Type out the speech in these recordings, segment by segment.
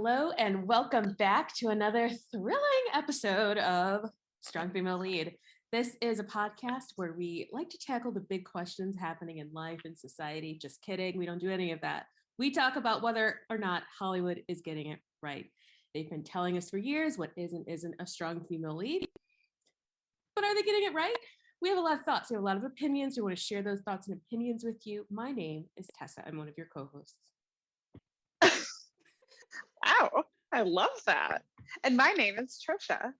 Hello and welcome back to another thrilling episode of Strong Female Lead. This is a podcast where we like to tackle the big questions happening in life and society. Just kidding, we don't do any of that. We talk about whether or not Hollywood is getting it right. They've been telling us for years what isn't a strong female lead. But are they getting it right? We have a lot of thoughts. We have a lot of opinions. We want to share those thoughts and opinions with you. My name is Tessa. I'm one of your co-hosts. Wow, I love that. And my name is Tricia.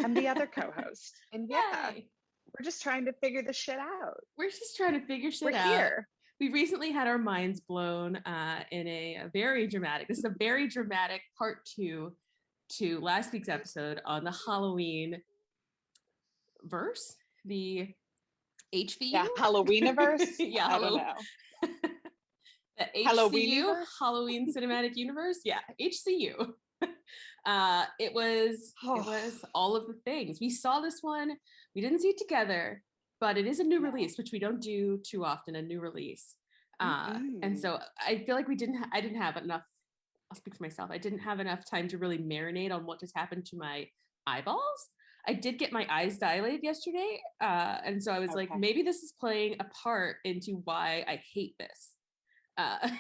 I'm the other co-host. And yeah, we're just trying to figure this shit out. We're just trying to figure shit out. We're here. We recently had our minds blown in a very dramatic, this is a very dramatic part 2 to last week's episode on the Halloween verse, the HVU. Yeah, Halloweeniverse. Yeah, I don't know. The HCU, Halloween Cinematic Universe. Yeah, HCU. It was all of the things. We saw this one. We didn't see it together, but it is a new release, which we don't do too often, a new release. And so I feel like I didn't have enough, I'll speak for myself. I didn't have enough time to really marinate on what just happened to my eyeballs. I did get my eyes dilated yesterday. And so I was like, maybe this is playing a part into why I hate this.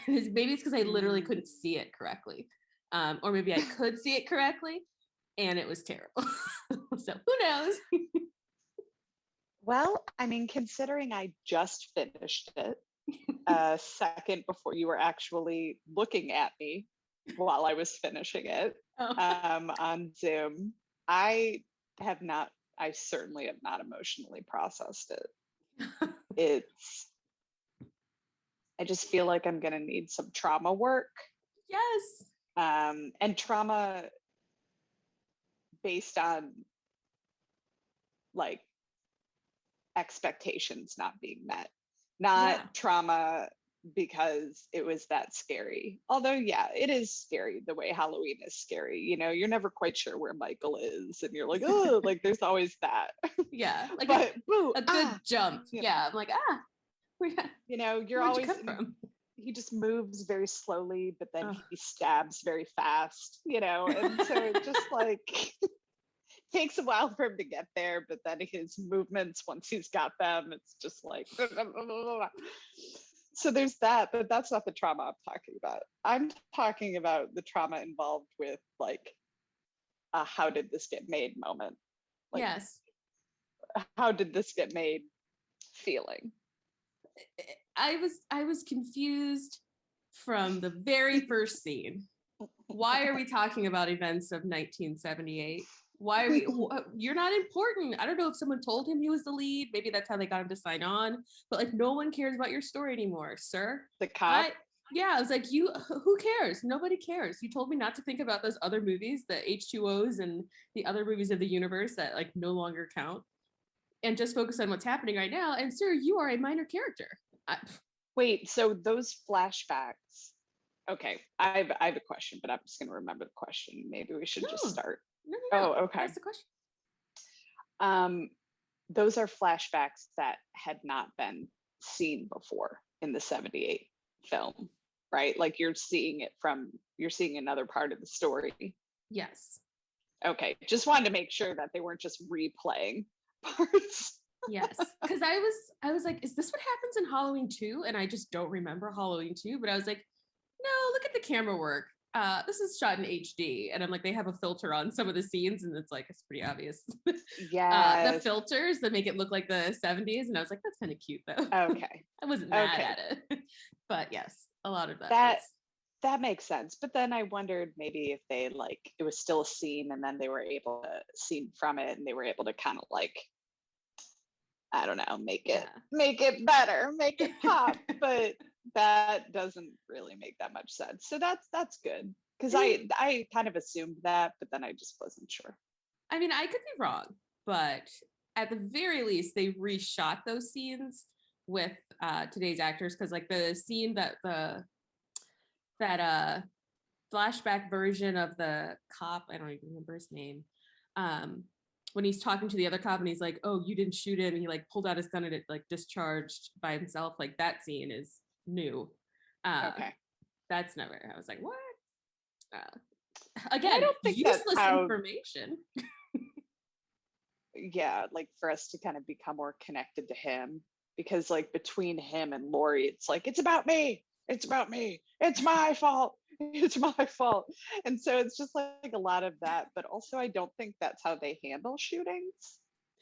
Maybe it's because I literally couldn't see it correctly. Or maybe I could see it correctly and it was terrible. So who knows? Well, I mean, considering I just finished it a second before you were actually looking at me while I was finishing it on Zoom, I certainly have not emotionally processed it. I just feel like I'm going to need some trauma work. Yes. And trauma based on like expectations not being met, not trauma because it was that scary. Although, yeah, it is scary the way Halloween is scary. You know, you're never quite sure where Michael is and you're like, oh, like there's always that. Yeah. Like but, a good jump. Yeah. I'm like, you know, you're always he just moves very slowly, but then he stabs very fast, you know, and so it just like takes a while for him to get there, but then his movements, once he's got them, it's just like so there's that, but that's not the trauma I'm talking about. I'm talking about the trauma involved with like a how did this get made moment. Like, yes. How did this get made feeling? I was confused from the very first scene. Why are we talking about events of 1978? Why are we? You're not important. I don't know if someone told him he was the lead. Maybe that's how they got him to sign on. But like, no one cares about your story anymore, sir. The cop. I was like, who cares? Nobody cares. You told me not to think about those other movies, the H2Os and the other movies of the universe that like no longer count. And just focus on what's happening right now. And sir, you are a minor character. Wait, so those flashbacks. Okay, I have a question, but I'm just going to remember the question. Maybe we should just start. No. Oh, okay. That's the question. Those are flashbacks that had not been seen before in the 78 film, right? Like you're seeing another part of the story. Yes. Okay, just wanted to make sure that they weren't just replaying parts. Yes, because I was like, is this what happens in Halloween 2? And I just don't remember Halloween 2, but I was like, no, look at the camera work. This is shot in HD, and I'm like, they have a filter on some of the scenes, and it's like it's pretty obvious. Yeah, the filters that make it look like the 70s, and I was like, that's kind of cute though. Okay, I wasn't mad at it, but yes, a lot of that makes sense. But then I wondered maybe if they like it was still a scene, and then they were able to scene from it, and they were able to kind of like, I don't know, make it better, make it pop, but that doesn't really make that much sense. So that's good because I kind of assumed that, but then I just wasn't sure. I mean, I could be wrong, but at the very least, they reshot those scenes with today's actors because like the scene that flashback version of the cop, I don't even remember his name. When he's talking to the other cop and he's like, oh, you didn't shoot him. And he like pulled out his gun and it like discharged by himself. Like that scene is new. Okay. That's never, I was like, what? again, I don't think useless that's how, information. yeah, like for us to kind of become more connected to him, because like between him and Lori, it's like, it's about me, it's about me, it's my fault, it's my fault. And so it's just like a lot of that, but also I don't think that's how they handle shootings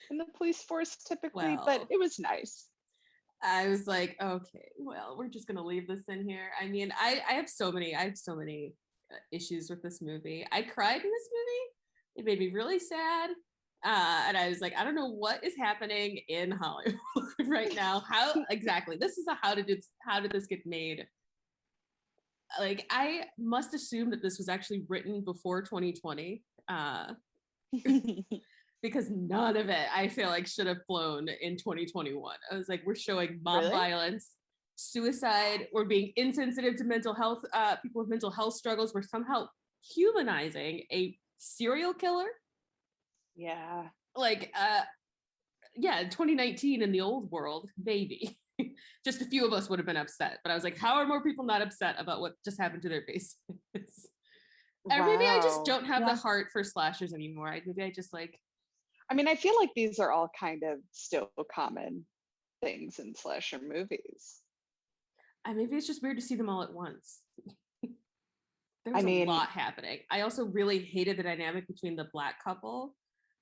in the police force typically, but Well, it was nice. I was like, okay, well, we're just gonna leave this in here. I mean, I have so many issues with this movie. I cried in this movie. It made me really sad. And I was like, I don't know what is happening in Hollywood right now. How exactly? This is a how did this get made? Like, I must assume that this was actually written before 2020. Because none of it I feel like should have flown in 2021. I was like, we're showing mob Really? violence, suicide, we're being insensitive to mental health, people with mental health struggles. We're somehow humanizing a serial killer. Yeah. Like, yeah, 2019 in the old world, maybe. Just a few of us would have been upset. But I was like, how are more people not upset about what just happened to their faces? Or maybe I just Wow. don't have the Yeah. heart for slashers anymore. Maybe I just like, I mean, I feel like these are all kind of still common things in slasher movies. maybe it's just weird to see them all at once. There I was a mean, lot happening. I also really hated the dynamic between the Black couple.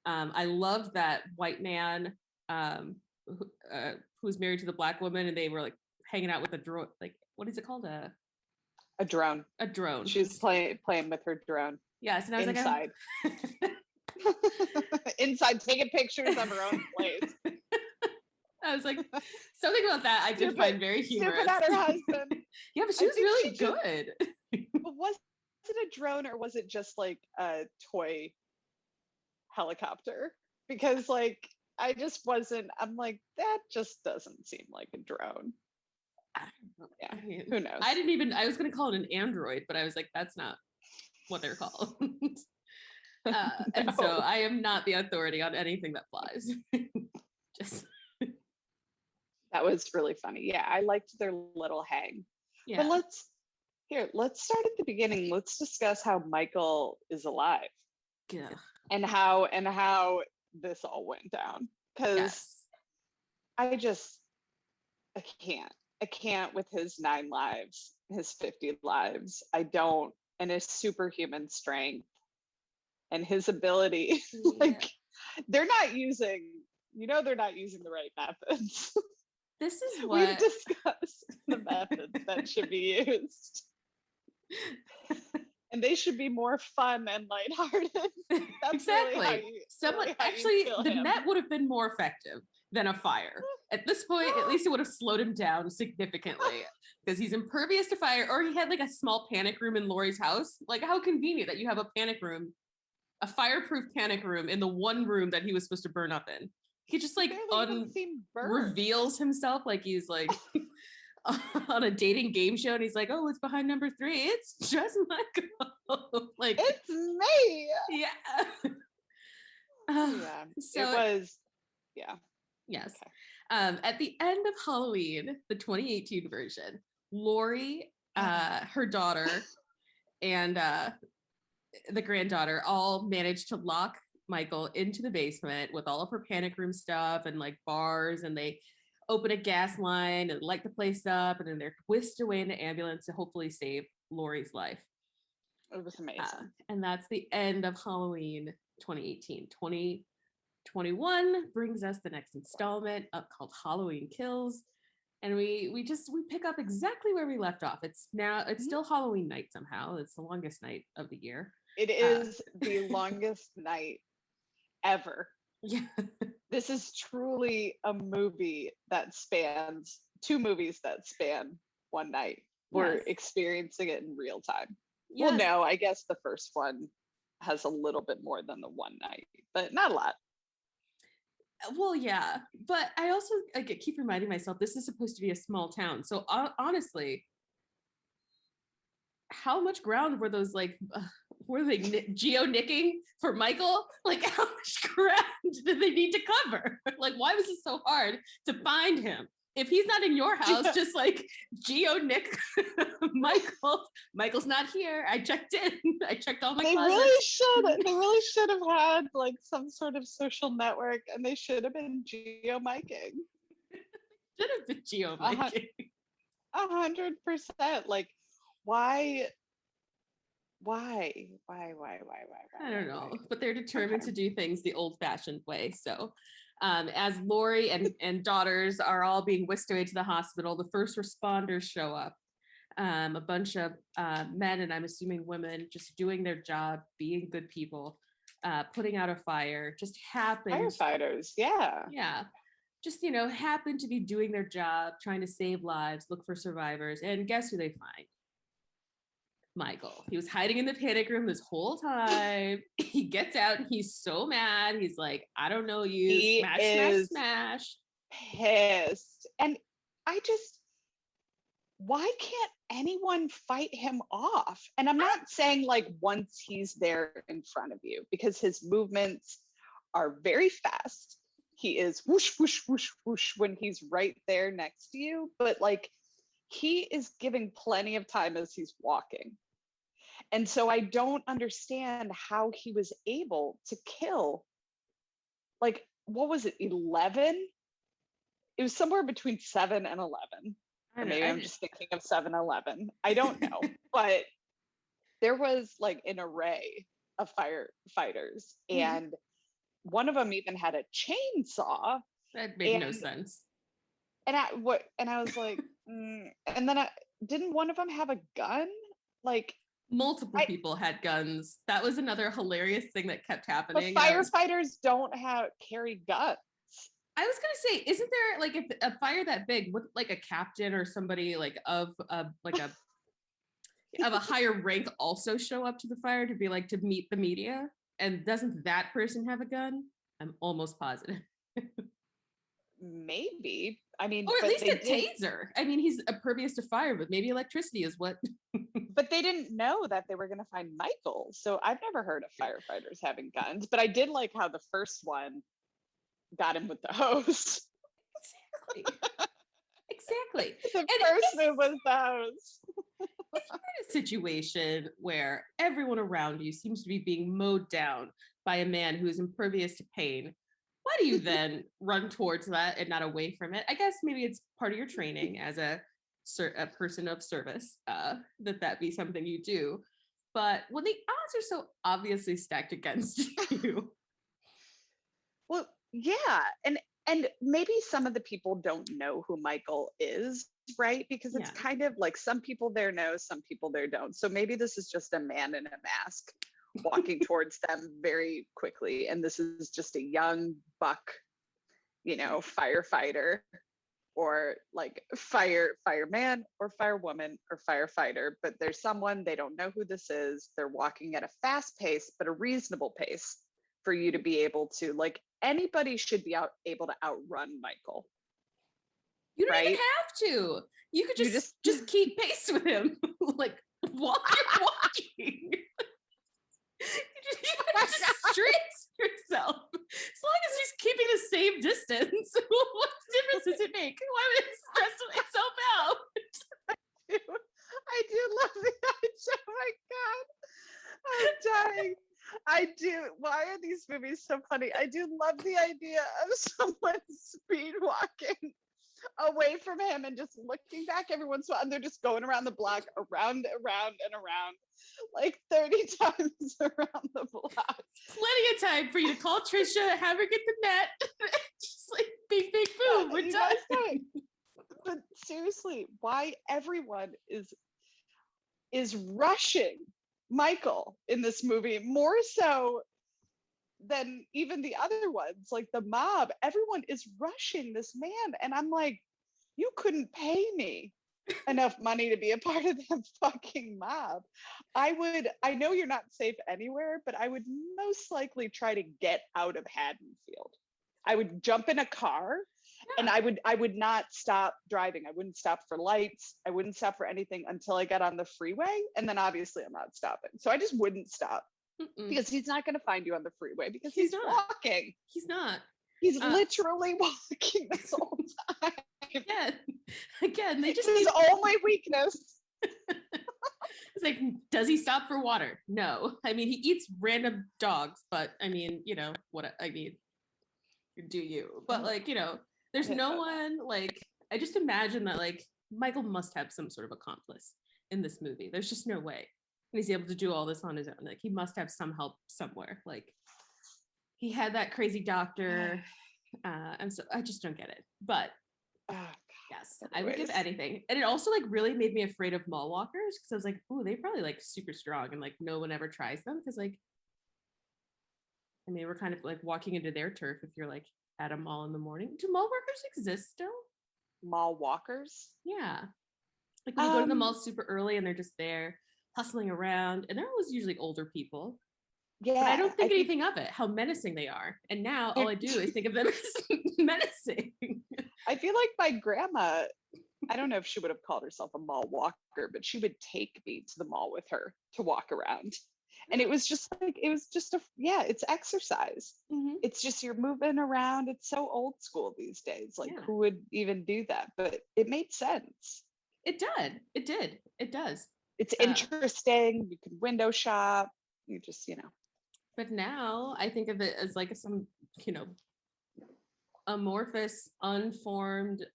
I loved that white man who was married to the Black woman, and they were like hanging out with a drone. Like, what is it called? a drone. A drone. She's playing with her drone. Yes, and I was inside. like, Inside, taking pictures of her own place. I was like, something about that I did find very humorous. Snooping at her husband. Yeah, but she was really good. But was it a drone or was it just like a toy helicopter? Because like I just wasn't. I'm like, that just doesn't seem like a drone. Yeah, I mean, who knows? I was going to call it an android, but I was like, that's not what they're called. And so I am not the authority on anything that flies. Just that was really funny. Yeah, I liked their little hang. Yeah. But let's start at the beginning. Let's discuss how Michael is alive. Yeah. And how this all went down. Because I can't with his 9 lives, his 50 lives. I don't, and his superhuman strength and his ability. Like they're not using the right methods. This is what we've discussed the methods that should be used. And they should be more fun and lighthearted. That's exactly. The net would have been more effective than a fire. At this point, at least it would have slowed him down significantly because he's impervious to fire, or he had like a small panic room in Lori's house. Like, how convenient that you have a panic room, a fireproof panic room in the one room that he was supposed to burn up in. He just like reveals himself like he's like on a dating game show, and he's like, "Oh, it's behind number 3. It's just Michael." Like, it's me. Yeah. Yeah. So it was. Yeah. Yes. Okay. At the end of Halloween, the 2018 version, Lori, her daughter, and the granddaughter all managed to lock Michael into the basement with all of her panic room stuff and like bars, and they open a gas line and light the place up, and then they're whisked away in the ambulance to hopefully save Lori's life. It was amazing. And that's the end of Halloween 2018. 2021 brings us the next installment called Halloween Kills. And we pick up exactly where we left off. It's still Halloween night somehow. It's the longest night of the year. It is the longest night ever. Yeah. This is truly a movie that spans 2 movies that span one night. We're experiencing it in real time. Yes. Well, no, I guess the first one has a little bit more than the one night, but not a lot. Well, yeah, but I also keep reminding myself this is supposed to be a small town. So honestly, how much ground were those were they geo-nicking for Michael? Like, how much ground did they need to cover? Like, why was it so hard to find him? if he's not in your house, just like Geo, Nick, Michael's not here. I checked in. I checked all my closets. They really should have had like some sort of social network, and they should have been geo-miking. Should have been geo-miking. 100%. Like, why? I don't know, but they're determined to do things the old-fashioned way. So as Lori and daughters are all being whisked away to the hospital, the first responders show up. A bunch of men, and I'm assuming women, just doing their job, being good people, putting out a fire. Just happened. Firefighters, yeah. Just, happened to be doing their job, trying to save lives, look for survivors, and guess who they find? Michael. He was hiding in the panic room this whole time. He gets out and he's so mad. He's like, I don't know you. He smash, is smash. Pissed. And why can't anyone fight him off? And I'm not saying like once he's there in front of you, because his movements are very fast. He is whoosh, whoosh, whoosh, whoosh when he's right there next to you. But like, he is giving plenty of time as he's walking. And so I don't understand how he was able to kill, like, what was it, 11? It was somewhere between 7 and 11. Or maybe I'm just thinking of 7-Eleven. I don't know. But there was like an array of firefighters. And one of them even had a chainsaw. That made no sense. And I was like, and then didn't one of them have a gun? Like, multiple people had guns. That was another hilarious thing that kept happening. But firefighters don't carry guns. I was gonna say, isn't there like if a fire that big, would like a captain or somebody like of a higher rank also show up to the fire to be like to meet the media? And doesn't that person have a gun? I'm almost positive. Maybe. I mean, or at least a taser. I mean, he's impervious to fire, but maybe electricity is what. But they didn't know that they were going to find Michael. So I've never heard of firefighters having guns, but I did like how the first one got him with the hose. Exactly. The first move was the hose. If you're in a situation where everyone around you seems to be being mowed down by a man who is impervious to pain, why do you then run towards that and not away from it? I guess maybe it's part of your training as a person of service, that be something you do. But when the odds are so obviously stacked against you. Well, yeah. And maybe some of the people don't know who Michael is, right? Because it's kind of like some people there know, some people there don't. So maybe this is just a man in a mask walking towards them very quickly. And this is just a young buck, firefighter, or like fireman or firewoman or firefighter. But there's someone, they don't know who this is. They're walking at a fast pace, but a reasonable pace for you to be able to, like, anybody should be able to outrun Michael. You don't even have to. You could just keep pace with him. Like, walking. You just stress yourself. As long as he's keeping the same distance, what difference does it make? Why would it stress itself out? I do love the idea. Oh my God. I'm dying. I do. Why are these movies so funny? I do love the idea of someone speed walking away from him and just looking back every once in a while, and they're just going around the block, around and around, like 30 times around the block. Plenty of time for you to call Tricia, have her get the net. Just like bing, bing, boom, we're done. But seriously, why everyone is rushing Michael in this movie more so than even the other ones, like the mob. Everyone is rushing this man, and I'm like, you couldn't pay me enough money to be a part of that fucking mob. I know you're not safe anywhere, but I would most likely try to get out of Haddonfield. I would jump in a car. And I would not stop driving. I wouldn't stop for lights. I wouldn't stop for anything until I got on the freeway. And then obviously I'm not stopping. So I just wouldn't stop. Because he's not going to find you on the freeway because he's walking. He's not. He's literally walking this whole time. Again, they just his only weakness. It's like, does he stop for water? No. I mean, he eats random dogs, but I mean, do you? But like, there's no one, like, I just imagine that like Michael must have some sort of accomplice in this movie. There's just no way. And he's able to do all this on his own. Like he must have some help somewhere. Like he had that crazy doctor. And so I just don't get it. But yes, I would give anything. And it also like really made me afraid of mall walkers because I was like, oh, they probably like super strong and like no one ever tries them because like, I mean, we're kind of like walking into their turf if you're like at a mall in the morning. Do mall workers exist still? Mall walkers? Yeah. Like when you go to the mall super early and they're just there hustling around, and they're always usually older people. Yeah. But I don't think anything of it, how menacing they are. And now all I do is think of them as menacing. I feel like my grandma, I don't know if she would have called herself a mall walker, but she would take me to the mall with her to walk around. And it was just it's exercise. Mm-hmm. It's just you're moving around. It's so old school these days. Like who would even do that? But it made sense. It did. It does. It's interesting. You can window shop. You just, But now I think of it as like some, amorphous, unformed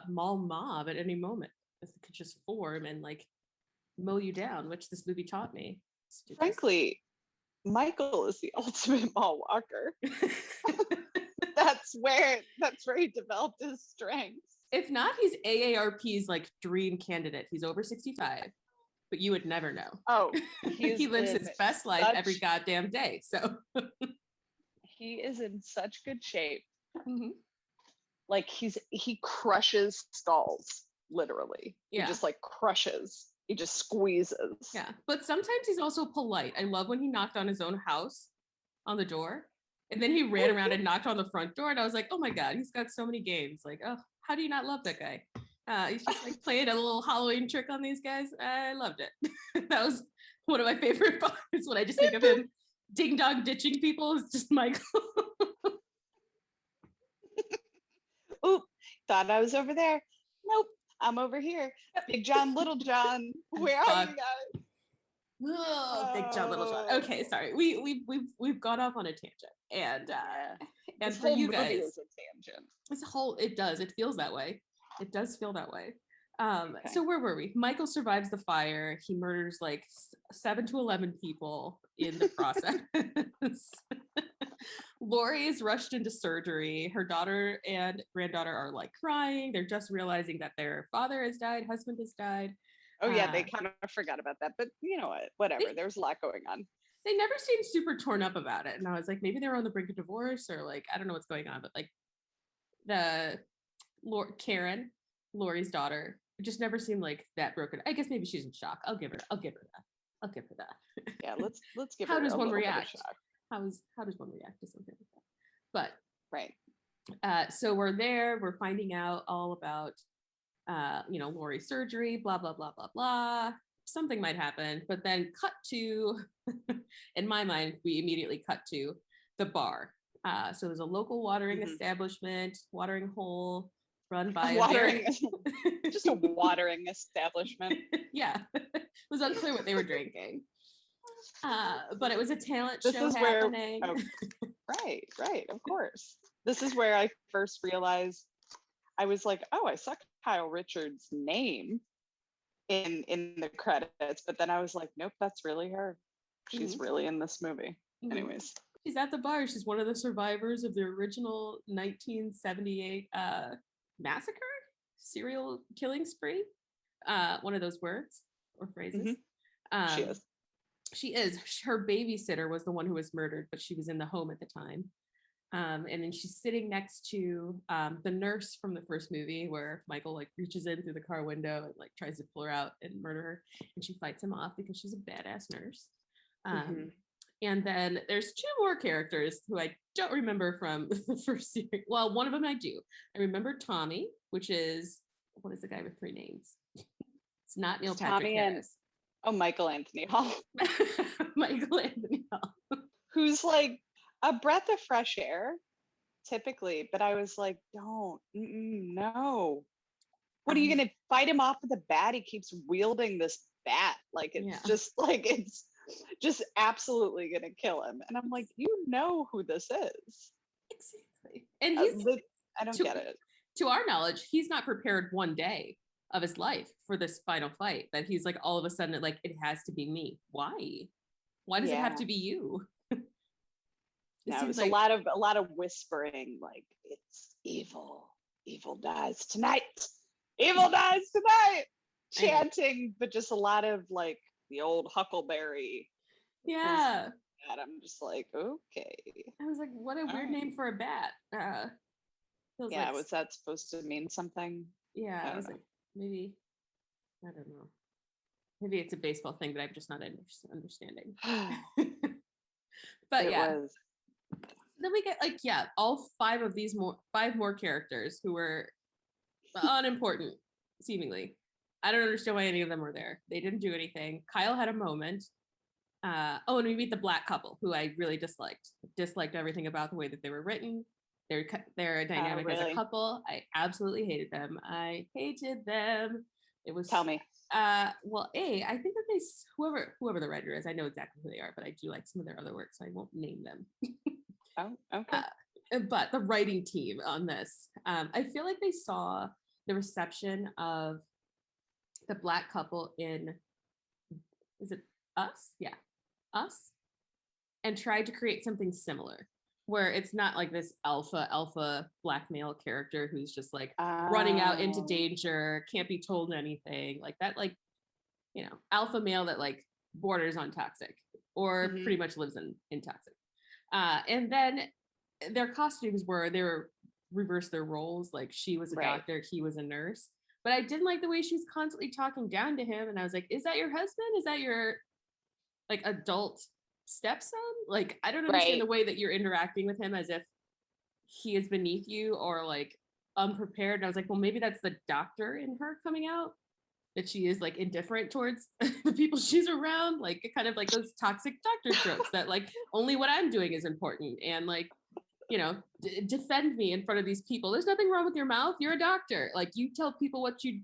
mall mob at any moment. It could just form and like mow you down, which this movie taught me. Frankly, Michael is the ultimate mall walker. That's where he developed his strengths. If not, he's AARP's like dream candidate. He's over 65, but you would never know. Oh, he lives his best life every goddamn day. So he is in such good shape. Mm-hmm. Like he crushes stalls, literally. Yeah. He just like crushes. He just squeezes. Yeah, but sometimes he's also polite. I love when he knocked on his own house on the door, and then he ran around and knocked on the front door, and I was like, oh my god, he's got so many games. Like, oh, how do you not love that guy? He's just like playing a little Halloween trick on these guys. I loved it. That was one of my favorite parts when I just think of him ding dong ditching people. Is just Michael. Oop, thought I was over there. Nope. I'm over here. Big John, Little John. Where are you guys? Oh, Big John, Little John. Okay, sorry. We've gone off on a tangent. And for you guys, is a tangent. It feels that way. It does feel that way. Okay. So where were we? Michael survives the fire. He murders like 7 to 11 people in the process. Lori is rushed into surgery. Her daughter and granddaughter are like crying. They're just realizing that their father has died, husband has died. Oh yeah, they kind of forgot about that. But you know what? Whatever. There's a lot going on. They never seemed super torn up about it. And I was like, maybe they're on the brink of divorce or like, I don't know what's going on. But like Karen, Lori's daughter, it just never seemed like that broken. I guess maybe she's in shock. I'll give her that. Yeah, let's give her. How does one react? How does one react to something like that? But right. So we're there. We're finding out all about, Lori's surgery. Blah blah blah blah blah. Something might happen, but then cut to, in my mind, we immediately cut to the bar. So there's a local watering establishment, watering hole, run by just a watering establishment. Yeah, it was unclear what they were drinking. But it was a talent show happening. Right, of course. This is where I first realized, I was like, oh, I saw Kyle Richards' name in the credits, but then I was like, nope, that's really her. She's really in this movie. Anyways. She's at the bar. She's one of the survivors of the original 1978 massacre, serial killing spree. One of those words or phrases. She is. Her babysitter was the one who was murdered, but she was in the home at the time. And then she's sitting next to the nurse from the first movie, where Michael like reaches in through the car window and like tries to pull her out and murder her, and she fights him off because she's a badass nurse. And then there's 2 more characters who I don't remember from the first series. Well, one of them I do. I remember Tommy, which is, what is the guy with 3 names? It's not Neil Patrick Harris. Michael Anthony Hall. Michael Anthony Hall. Who's like a breath of fresh air. typically, but I was like, don't, no. What are you gonna fight him off with a bat? He keeps wielding this bat. Like it's just absolutely gonna kill him. And I'm like, you know who this is. Exactly. And he's I don't get it. To our knowledge, he's not prepared one day of his life for this final fight. That he's like all of a sudden like it has to be me. Why? Why does it have to be you? It was like a lot of whispering, like it's evil. Evil dies tonight. Evil dies tonight. Chanting, but just a lot of like the old Huckleberry. Yeah. And I'm just like, okay. I was like, what a weird name for a bat. Was that supposed to mean something? Yeah, I was like, maybe, I don't know. Maybe it's a baseball thing that I'm just not understanding. But then we get like, all five more characters who were unimportant, seemingly. I don't understand why any of them were there. They didn't do anything. Kyle had a moment. And we meet the black couple who I really disliked everything about the way that they were written. Their dynamic as a couple. I absolutely hated them. It was tell me. I think that whoever the writer is, I know exactly who they are, but I do like some of their other work, so I won't name them. Oh, okay. But the writing team on this, I feel like they saw the reception of the black couple in, is it Us? Yeah, Us, and tried to create something similar, where it's not like this alpha black male character who's just like running out into danger, can't be told anything, like that, like, alpha male that like borders on toxic or pretty much lives in toxic. And then their costumes they were reversed their roles, like she was a doctor, he was a nurse. But I didn't like the way she was constantly talking down to him, and I was like, is that your husband? Is that your like adult stepson? Like, I don't understand the way that you're interacting with him as if he is beneath you or like unprepared. And I was like, well, maybe that's the doctor in her coming out, that she is like indifferent towards the people she's around, like kind of like those toxic doctor tropes that like only what I'm doing is important, and like, defend me in front of these people. There's nothing wrong with your mouth. You're a doctor. Like, you tell people what you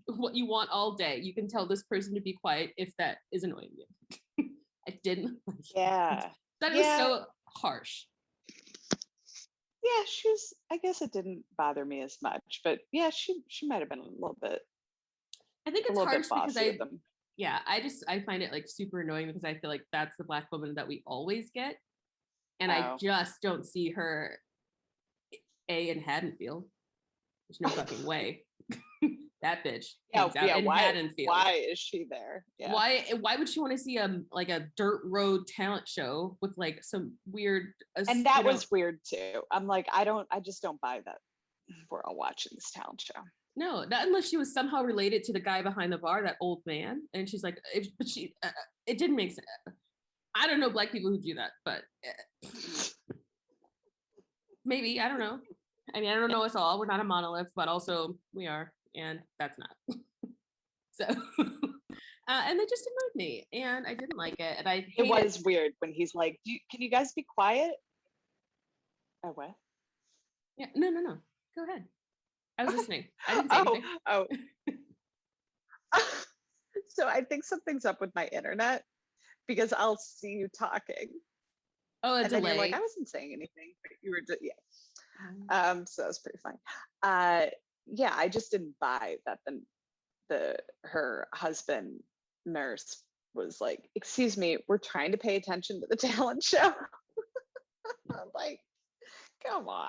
want all day. You can tell this person to be quiet if that is annoying you. I didn't like it. That was so harsh. Yeah, I guess it didn't bother me as much, but yeah, she might have been a little bit. I think it's harsh because I find it like super annoying because I feel like that's the black woman that we always get. And I just don't see her in Haddonfield. There's no fucking way. That bitch hangs out in Haddonfield. Why is she there? Yeah. Why would she want to see a dirt road talent show with like some weird and that was weird too. I'm like, I just don't buy that we're all watching this talent show. No, not unless she was somehow related to the guy behind the bar, that old man. And she's like, it didn't make sense. I don't know black people who do that, but maybe, I don't know. I mean, I don't know us all. We're not a monolith, but also we are, and that's not. So, and they just annoyed me, and I didn't like it, and it was weird when he's like, can you guys be quiet? Oh, what? Yeah, no. Go ahead. I was listening. I didn't say anything. Oh. So I think something's up with my internet, because I'll see you talking. Oh, a and delay. Then you're like, I wasn't saying anything, but you were yeah. So that was pretty fun. Yeah, I just didn't buy that her husband nurse was like, excuse me, we're trying to pay attention to the talent show. I'm like, come on.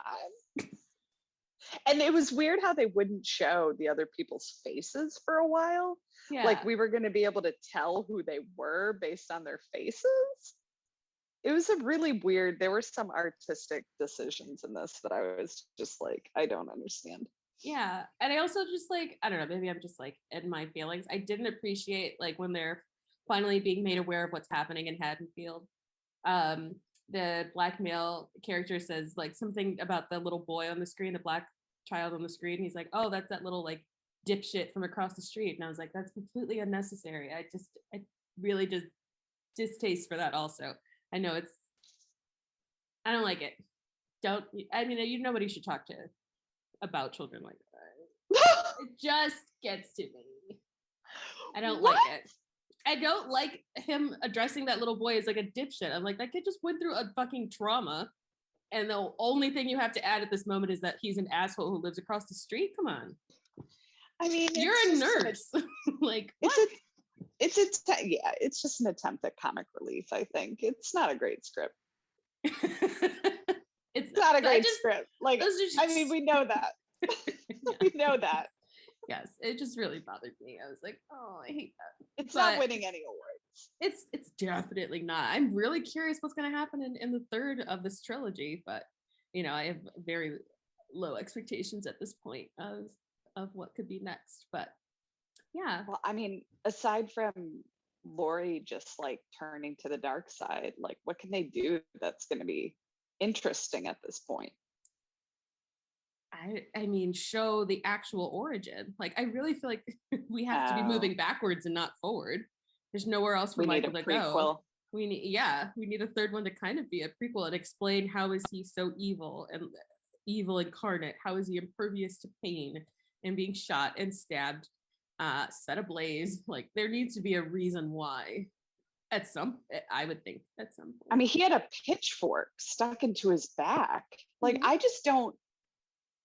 And it was weird how they wouldn't show the other people's faces for a while. Yeah. Like we were going to be able to tell who they were based on their faces. It was a really weird, there were some artistic decisions in this that I was just like, I don't understand. Yeah. And I also just like, I don't know, maybe I'm just like in my feelings. I didn't appreciate like when they're finally being made aware of what's happening in Haddonfield. The black male character says like something about the little boy on the screen, the black child on the screen. He's like, oh, that's that little like dipshit from across the street. And I was like, that's completely unnecessary. I really just distaste for that also. I know I don't like it. I mean, nobody should talk to about children like that. It just gets to me. I don't like it. I don't like him addressing that little boy as like a dipshit. I'm like, that kid just went through a fucking trauma. And the only thing you have to add at this moment is that he's an asshole who lives across the street. Come on. I mean, you're a nurse. Like, what? It's just an attempt at comic relief, I think. It's not a great script. It's not a great script. Like, I mean, we know that. We know that. Yes, it just really bothered me. I was like, oh, I hate that. It's not winning any awards. It's definitely not. I'm really curious what's going to happen in the third of this trilogy, but I have very low expectations at this point of what could be next. But yeah. Well, I mean, aside from Laurie just like turning to the dark side, like what can they do that's going to be interesting at this point? I mean, show the actual origin. Like, I really feel like we have to be moving backwards and not forward. There's nowhere else for Michael to go. We need a third one to kind of be a prequel and explain how is he so evil and evil incarnate. How is he impervious to pain and being shot and stabbed, set ablaze? Like, there needs to be a reason why. I would think at some point. I mean, he had a pitchfork stuck into his back. Like, Mm-hmm.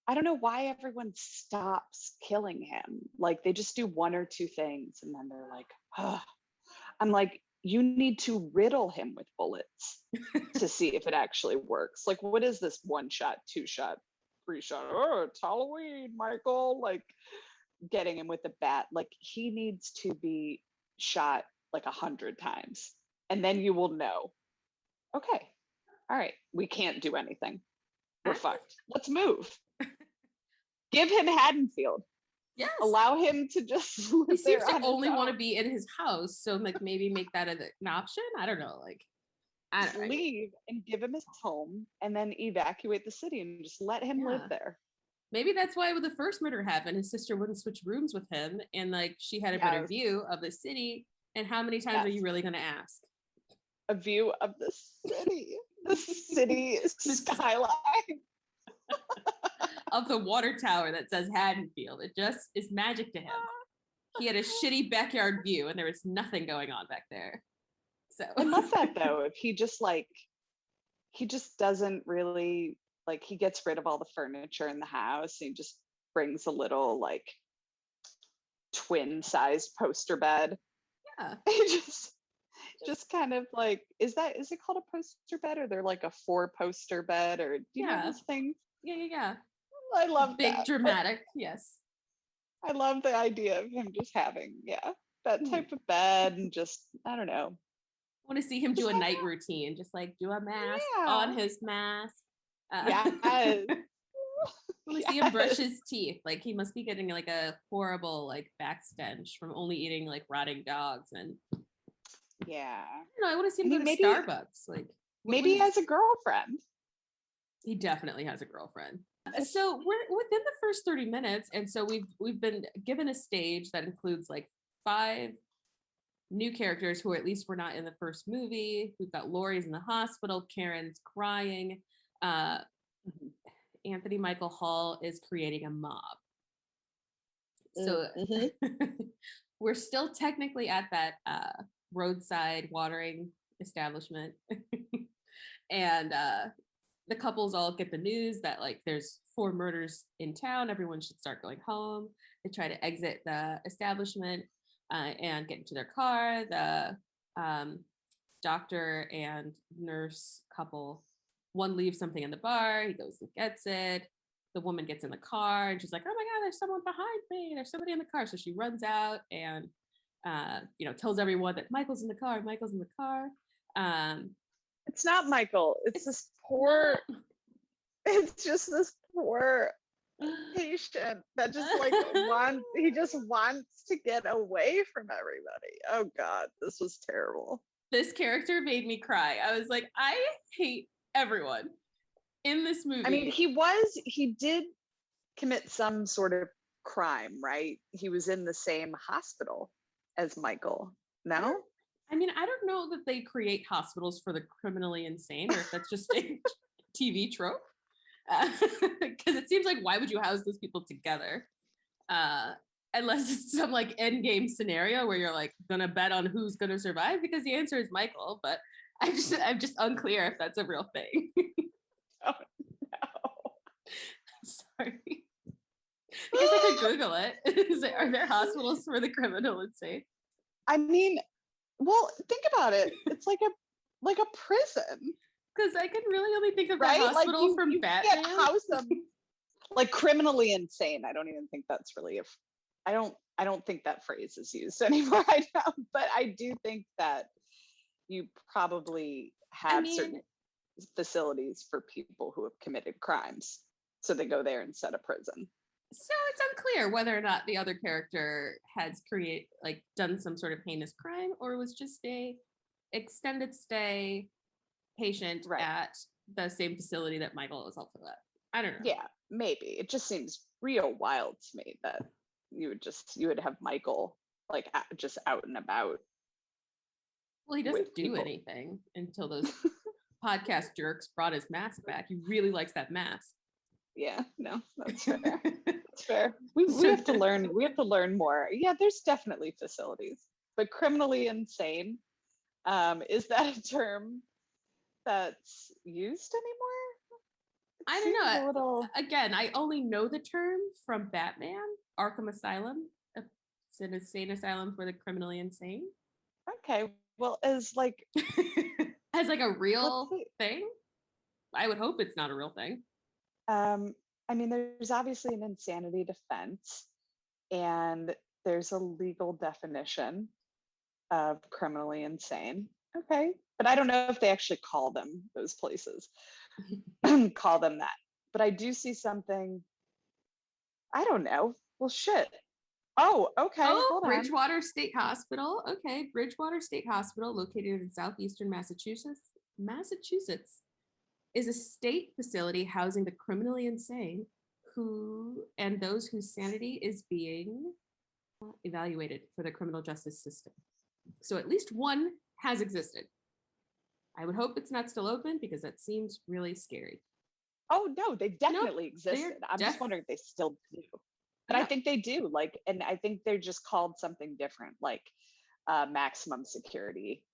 I don't know why everyone stops killing him. Like, they just do one or two things and then they're like, oh. I'm like, you need to riddle him with bullets to see if it actually works. Like, what is this 1 shot, 2 shot, 3 shot? Oh, it's Halloween, Michael. Like, getting him with the bat. Like, he needs to be shot like 100 times. And then you will know, okay, all right, we can't do anything. We're fucked. Let's move. Give him Haddonfield. Yes. Allow him to just live he seems there to only want to be in his house. So like maybe make that an option. I don't know. Like, I don't know. Leave and give him his home and then evacuate the city and just let him live there. Maybe that's why with the first murder happened, his sister wouldn't switch rooms with him and like she had a better view of the city. And how many times are you really going to ask? A view of the city. The city skyline. Of the water tower that says Haddonfield. It just is magic to him. He had a shitty backyard view and there was nothing going on back there. So I love that though. If he just doesn't really like, he gets rid of all the furniture in the house and he just brings a little like twin-sized poster bed. Yeah. He just kind of like, is it called a poster bed or they're like a 4-poster bed or do you know those things? Yeah. I love big dramatic. Yes. I love the idea of him just having that type of bed and just, I don't know. I want to see him do a night routine, just like do a mask on his mask. I want to see him brush his teeth. Like he must be getting like a horrible like back stench from only eating like rotting dogs and I want to see him go to Starbucks. Like maybe he has a girlfriend. He definitely has a girlfriend. So we're within the first 30 minutes, and so we've been given a stage that includes like 5 new characters who at least were not in the first movie. We've got Laurie's in the hospital, Karen's crying. Anthony Michael Hall is creating a mob. So we're still technically at that roadside watering establishment. And the couples all get the news that like there's 4 murders in town. Everyone should start going home. They try to exit the establishment and get into their car. The doctor and nurse couple, one leaves something in the bar. He goes and gets it. The woman gets in the car and she's like, oh my God, there's someone behind me. There's somebody in the car. So she runs out and, tells everyone that Michael's in the car. Michael's in the car. It's not Michael. It's this poor, it's just this poor patient that just like wants to get away from everybody. Oh God, this was terrible. This character made me cry. I was like, I hate everyone in this movie. I mean, he did commit some sort of crime, right? He was in the same hospital as Michael. No? I mean, I don't know that they create hospitals for the criminally insane or if that's just a TV trope. Because it seems like, why would you house those people together? Unless it's some like end game scenario where you're like gonna bet on who's gonna survive, because the answer is Michael, but I'm just unclear if that's a real thing. Oh no. Sorry. I guess I could Google it. Are there hospitals for the criminal insane? I mean, well, think about it. It's like a prison. Because I can really only think of right? that hospital like from you Batman. Can't house them like criminally insane. I don't even think that's really I don't think that phrase is used anymore right now, but I do think that you probably have certain facilities for people who have committed crimes. So they go there instead of prison. So it's unclear whether or not the other character has done some sort of heinous crime, or was just a extended stay patient at the same facility that Michael was also at. I don't know. Yeah, maybe. It just seems real wild to me that you would have Michael like just out and about. Well, he doesn't do anything until those podcast jerks brought his mask back. He really likes that mask. Yeah, no, that's fair. That's fair. We have to learn. We have to learn more. Yeah, there's definitely facilities, but criminally insane, is that a term that's used anymore? I don't know. Again, I only know the term from Batman, Arkham Asylum. It's an insane asylum for the criminally insane. Okay, well, as like as like a real thing. I would hope it's not a real thing. I mean, there's obviously an insanity defense, and there's a legal definition of criminally insane. Okay, but I don't know if they actually call them those places. Call them that. But I do see something. I don't know. Well, shit. Oh, okay. Hold Bridgewater State Hospital. Okay, Bridgewater State Hospital, located in southeastern Massachusetts. Massachusetts is a state facility housing the criminally insane and those whose sanity is being evaluated for the criminal justice system. So at least one has existed. I would hope it's not still open, because that seems really scary. Oh no, they definitely existed. I'm just wondering if they still do. But I think they do. Like, and I think they're just called something different, like maximum security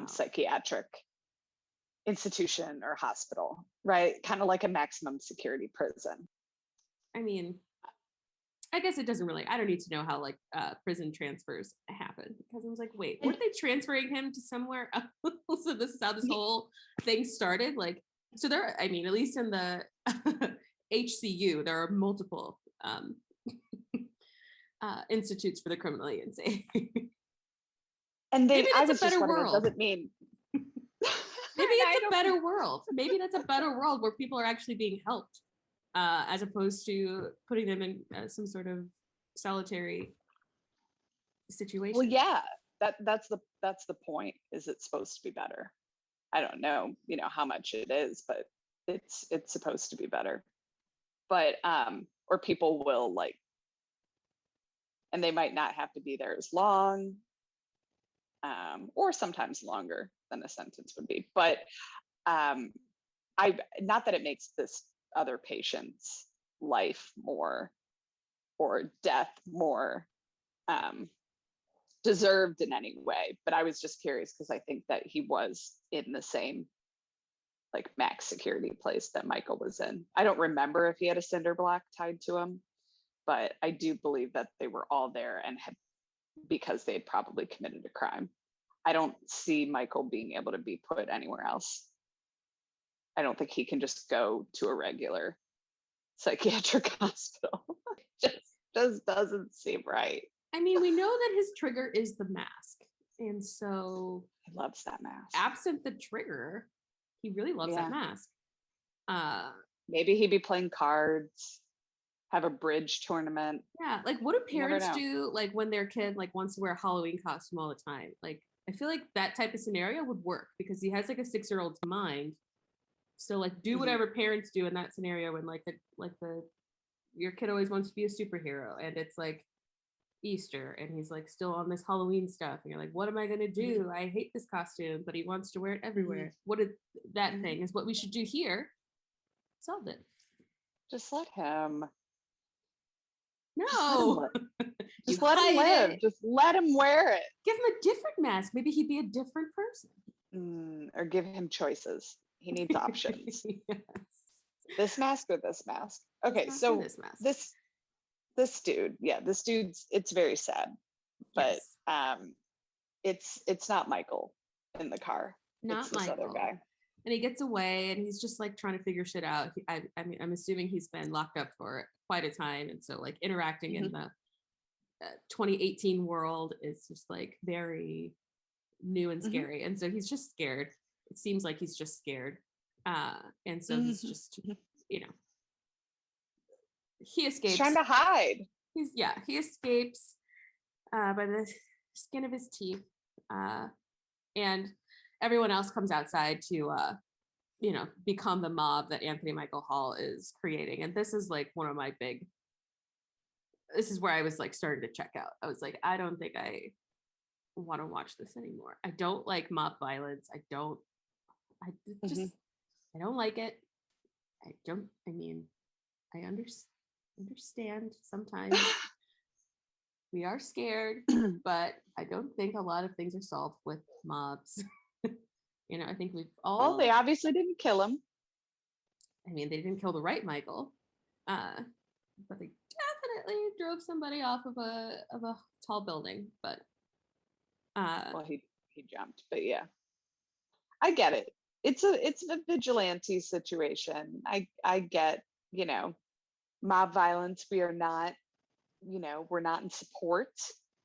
psychiatric institution or hospital, right? Kind of like a maximum security prison. I mean, I guess it doesn't really, I don't need to know how like prison transfers happen, because I was like, wait, weren't they transferring him to somewhere else? So this is how this whole thing started. Like, so there, I mean, at least in the HCU, there are multiple institutes for the criminally insane. And then maybe that's a better world. Does it mean maybe it's a better world? Maybe that's a better world where people are actually being helped, as opposed to putting them in some sort of solitary situation. Well, yeah, that's the point. Is it supposed to be better? I don't know, how much it is, but it's supposed to be better. But or people will like, and they might not have to be there as long, or sometimes longer than a sentence would be. But not that it makes this other patient's life more or death more deserved in any way, but I was just curious because I think that he was in the same like max security place that Michael was in. I don't remember if he had a cinder block tied to him, but I do believe that they were all there and had, because they had probably committed a crime. I don't see Michael being able to be put anywhere else. I don't think he can just go to a regular psychiatric hospital. just doesn't seem right. I mean, we know that his trigger is the mask. And so he loves that mask. Absent the trigger, he really loves that mask. Maybe he'd be playing cards, have a bridge tournament. Yeah, like what do parents do like when their kid like wants to wear a Halloween costume all the time? Like I feel like that type of scenario would work because he has like a 6-year-old's mind. So like do whatever parents do in that scenario when your kid always wants to be a superhero and it's like Easter and he's like still on this Halloween stuff and you're like, what am I gonna do? I hate this costume, but he wants to wear it everywhere. What is that thing is what we should do here. Solved it. Just let him. No. Just let him live. Just let him wear it. Give him a different mask. Maybe he'd be a different person. Or give him choices. He needs options. Yes. This mask or this mask. Okay, so this dude, this dude's, it's very sad, but it's not Michael in the car. Not it's this Michael. Other guy. And he gets away and he's just like trying to figure shit out. I mean, I'm assuming he's been locked up for quite a time. And so like interacting in the 2018 world is just like very new and scary. And so he's just scared. It seems like he's just scared. And so he's just, you know, he escapes. He's trying to hide. He escapes by the skin of his teeth. And everyone else comes outside to, you know, become the mob that Anthony Michael Hall is creating. And this is like one of my this is where I was like starting to check out. I was like, I don't think I want to watch this anymore. I don't like mob violence. I don't like it. I understand sometimes we are scared, but I don't think a lot of things are solved with mobs. You know, I think we've all. Well, they obviously didn't kill him. I mean, they didn't kill the right Michael, but they definitely drove somebody off of a tall building. But well, he jumped, but yeah, I get it. It's a vigilante situation. I get, you know, mob violence. We are not, you know, we're not in support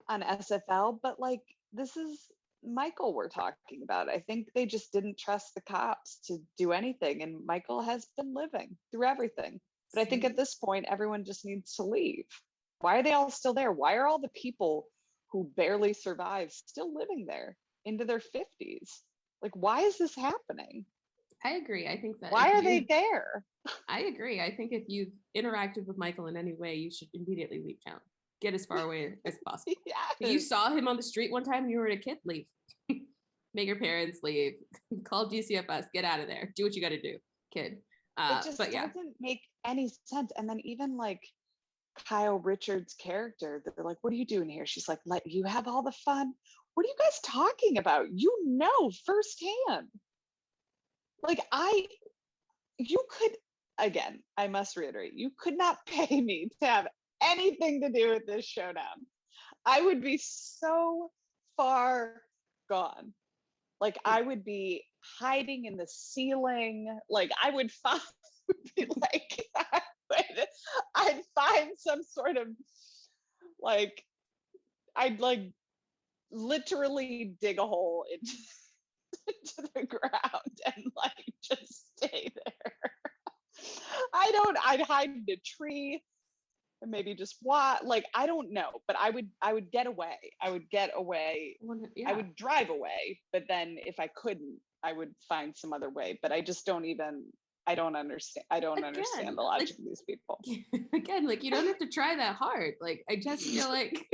on SFL, but like this is Michael we're talking about. I think they just didn't trust the cops to do anything, and Michael has been living through everything. But I think at this point, everyone just needs to leave. Why are they all still there? Why are all the people who barely survived still living there into their 50s? Like, why is this happening? I agree. I think that why are they there? I agree. I think if you've interacted with Michael in any way, you should immediately leave town. Get as far away as possible. Yes. If you saw him on the street one time and you were a kid, leave. Make your parents leave. Call DCFS. Get out of there. Do what you got to do, kid. It just doesn't make any sense. And then even like Kyle Richards' character, they're like, what are you doing here? She's like, let you have all the fun. What are you guys talking about? You know firsthand. Like you could, again, I must reiterate, you could not pay me to have anything to do with this showdown. I would be so far gone. Like I would be hiding in the ceiling. Like I would be like, I'd find some sort of like, I'd like literally dig a hole into the ground and like just stay there. I'd hide in a tree and maybe just what, like I don't know, but I would get away. I would drive away, but then if I couldn't, I would find some other way. But I just don't understand. I don't understand the logic of these people. Again, like you don't have to try that hard. Like I just feel like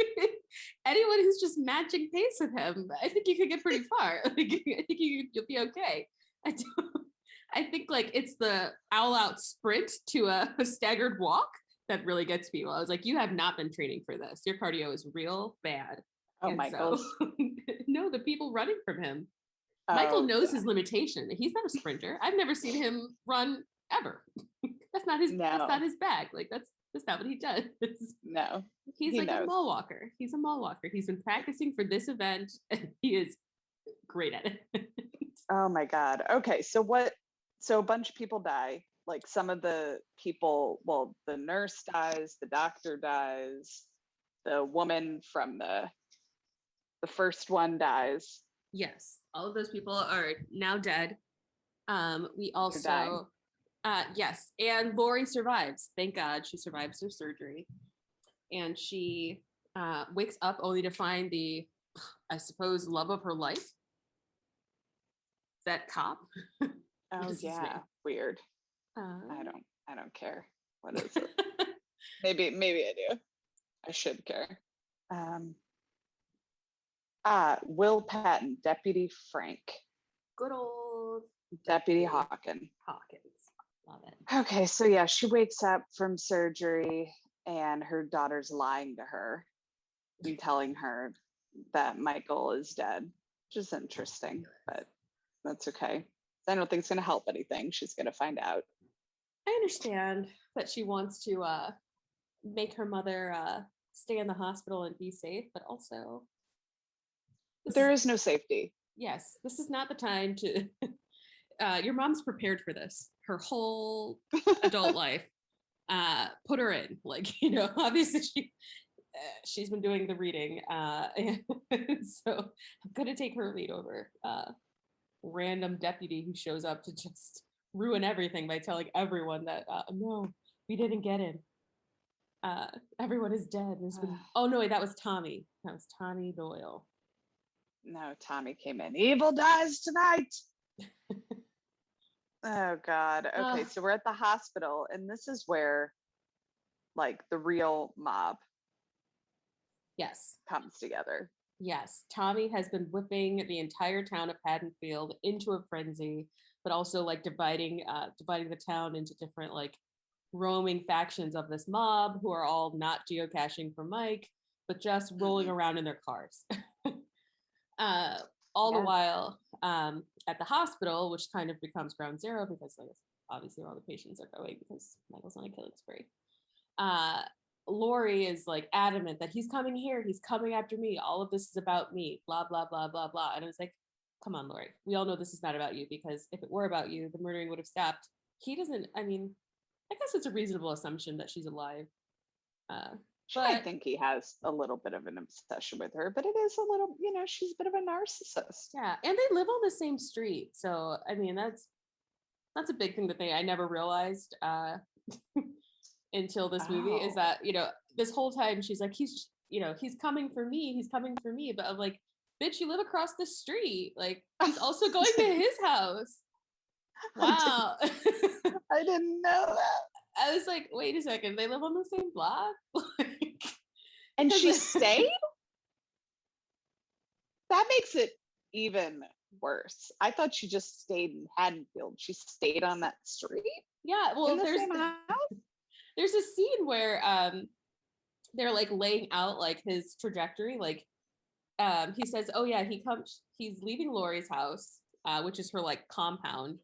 anyone who's just matching pace with him, I think you could get pretty far. Like I think you'll be okay. I think like it's the out sprint to a staggered walk that really gets people. I was like, you have not been training for this. Your cardio is real bad. Oh, Michael. So, no, the people running from him. Michael knows his limitation. He's not a sprinter. I've never seen him run ever. That's not his bag. Like that's not what he does. No. He's like a mall walker. He's a mall walker. He's been practicing for this event and he is great at it. Oh my God. Okay. So a bunch of people die. Like some of the people, well, the nurse dies, the doctor dies, the woman from the first one dies. Yes, all of those people are now dead. We also, yes, and Lori survives. Thank God she survives her surgery. And she wakes up only to find the, I suppose, love of her life. That cop. Oh yeah, weird. I don't care. What is it? maybe I do. I should care. Will Patton, Deputy Frank. Good old Deputy Hawkins. Love it. Okay, so yeah, she wakes up from surgery and her daughter's lying to her and telling her that Michael is dead, which is interesting, but that's okay. I don't think it's going to help anything. She's going to find out. I understand that she wants to make her mother stay in the hospital and be safe, but also there is no safety. Yes, this is not the time to your mom's prepared for this her whole adult life. Put her in, like, obviously she's been doing the reading, and so I'm gonna take her lead over random deputy who shows up to just ruin everything by telling everyone that no, we didn't get him. Everyone is dead. Oh no, wait, that was Tommy. That was Tommy Doyle. No, Tommy came in. Evil dies tonight. Oh God. Okay, so we're at the hospital, and this is where, like, the real mob. Yes. Comes together. Yes, Tommy has been whipping the entire town of Haddonfield into a frenzy, but also like dividing the town into different like roaming factions of this mob who are all not geocaching for Mike, but just rolling around in their cars. All the while at the hospital, which kind of becomes ground zero because like, obviously all the patients are going because Michael's on a killing spree. Lori is like adamant that he's coming here, he's coming after me, all of this is about me, blah blah blah blah blah. And I was like, come on, Lori, we all know this is not about you, because if it were about you, the murdering would have stopped. He doesn't, I mean, I guess it's a reasonable assumption that she's alive. But I think he has a little bit of an obsession with her, but it is a little, she's a bit of a narcissist. Yeah, and they live on the same street, so I mean that's a big thing that I never realized until this movie, is that this whole time she's like, he's coming for me, but I'm like, bitch, you live across the street, like he's also going to his house. Wow. I didn't know that. I was like, wait a second, they live on the same block? And she stayed? That makes it even worse. I thought she just stayed in Haddonfield. She stayed on that street? Yeah, well, there's a scene where they're like laying out like his trajectory. Like he says, oh yeah, he's leaving Lori's house, which is her like compound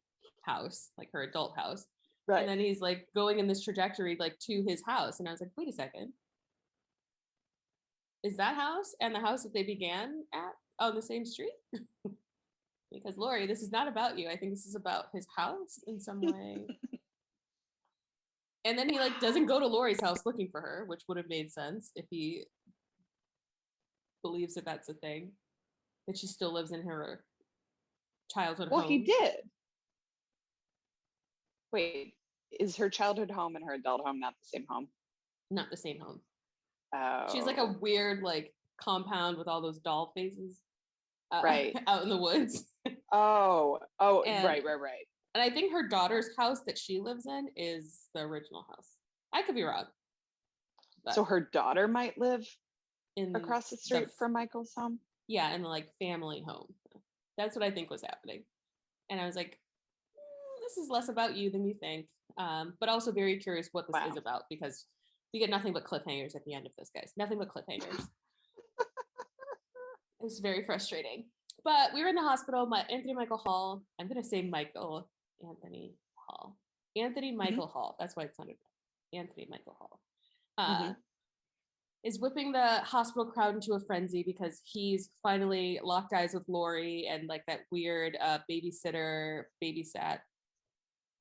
house, like her adult house. Right. And then he's like going in this trajectory like to his house. And I was like, wait a second. Is that house and the house that they began at on the same street? Because Lori, this is not about you. I think this is about his house in some way. And then he like doesn't go to Lori's house looking for her, which would have made sense if he believes that that's a thing, that she still lives in her childhood home. Well, he did. Wait, is her childhood home and her adult home not the same home? Not the same home. Oh. She's like a weird like compound with all those doll faces. Right. Out in the woods. Oh, and, right. And I think her daughter's house that she lives in is the original house. I could be wrong. So her daughter might live across the street from Michael's home? Yeah, in the like family home. That's what I think was happening. And I was like, this is less about you than you think. But also very curious what this is about, because we get nothing but cliffhangers at the end of this, guys. Nothing but cliffhangers. It's very frustrating. But we were in the hospital. Anthony Michael Hall. I'm going to say Michael Anthony Hall. Anthony Michael Hall. That's why it sounded right. Anthony Michael Hall. Is whipping the hospital crowd into a frenzy because he's finally locked eyes with Lori, and like that weird babysitter babysat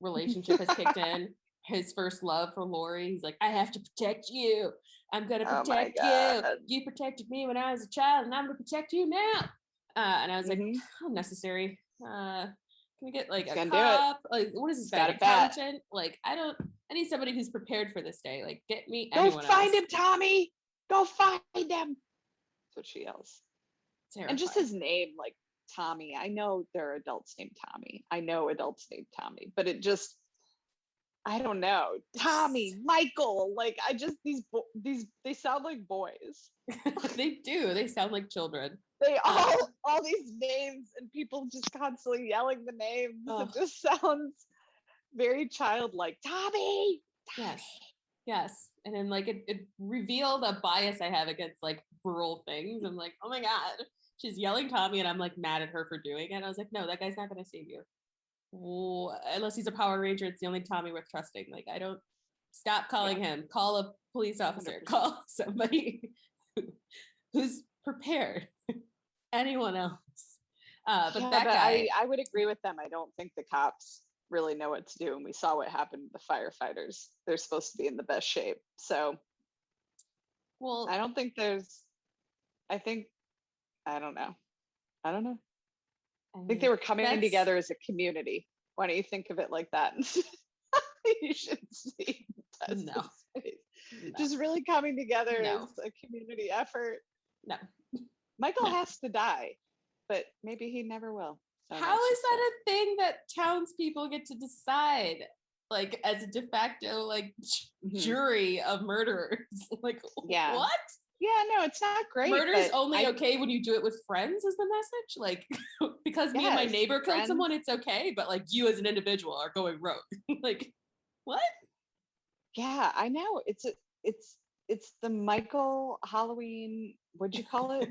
relationship has kicked in. His first love for Lori. He's like, I have to protect you. I'm gonna protect you. You protected me when I was a child, and I'm gonna protect you now. And I was like, unnecessary. Can we get like a cop? Like, what is this guy? An accountant? Like, I need somebody who's prepared for this day. Like, get me anyone else. Go find him, Tommy. Go find him. That's what she yells. Terrifying. And just his name, like Tommy. I know there are adults named Tommy. But it just, I don't know. Tommy, Michael, like they sound like boys. They do. They sound like children. They all these names, and people just constantly yelling the names. It just sounds very childlike. Tommy. Yes. And then like it revealed a bias I have against like rural things. I'm like, oh my God, she's yelling Tommy and I'm like mad at her for doing it. I was like, no, that guy's not going to save you. Unless he's a Power Ranger, it's the only Tommy worth trusting. Like, I don't, stop calling him. Call a police officer. 100%. Call somebody who's prepared. Anyone else. But guy, I would agree with them. I don't think the cops really know what to do. And we saw what happened to the firefighters. They're supposed to be in the best shape. So, well, I don't think I don't know. I think they were coming together as a community. Why don't you think of it like that? You should see Tessa's face. No. Just really coming together as a community effort. No. Michael has to die, but maybe he never will. So how is that a thing that townspeople get to decide? Like as a de facto like jury of murderers? Like what? Yeah, no, it's not great. Murder is only okay when you do it with friends, is the message. Like, because me and my neighbor killed someone, it's okay. But like you as an individual are going rogue. Like, what? Yeah, I know. It's the Michael Halloween. What'd you call it?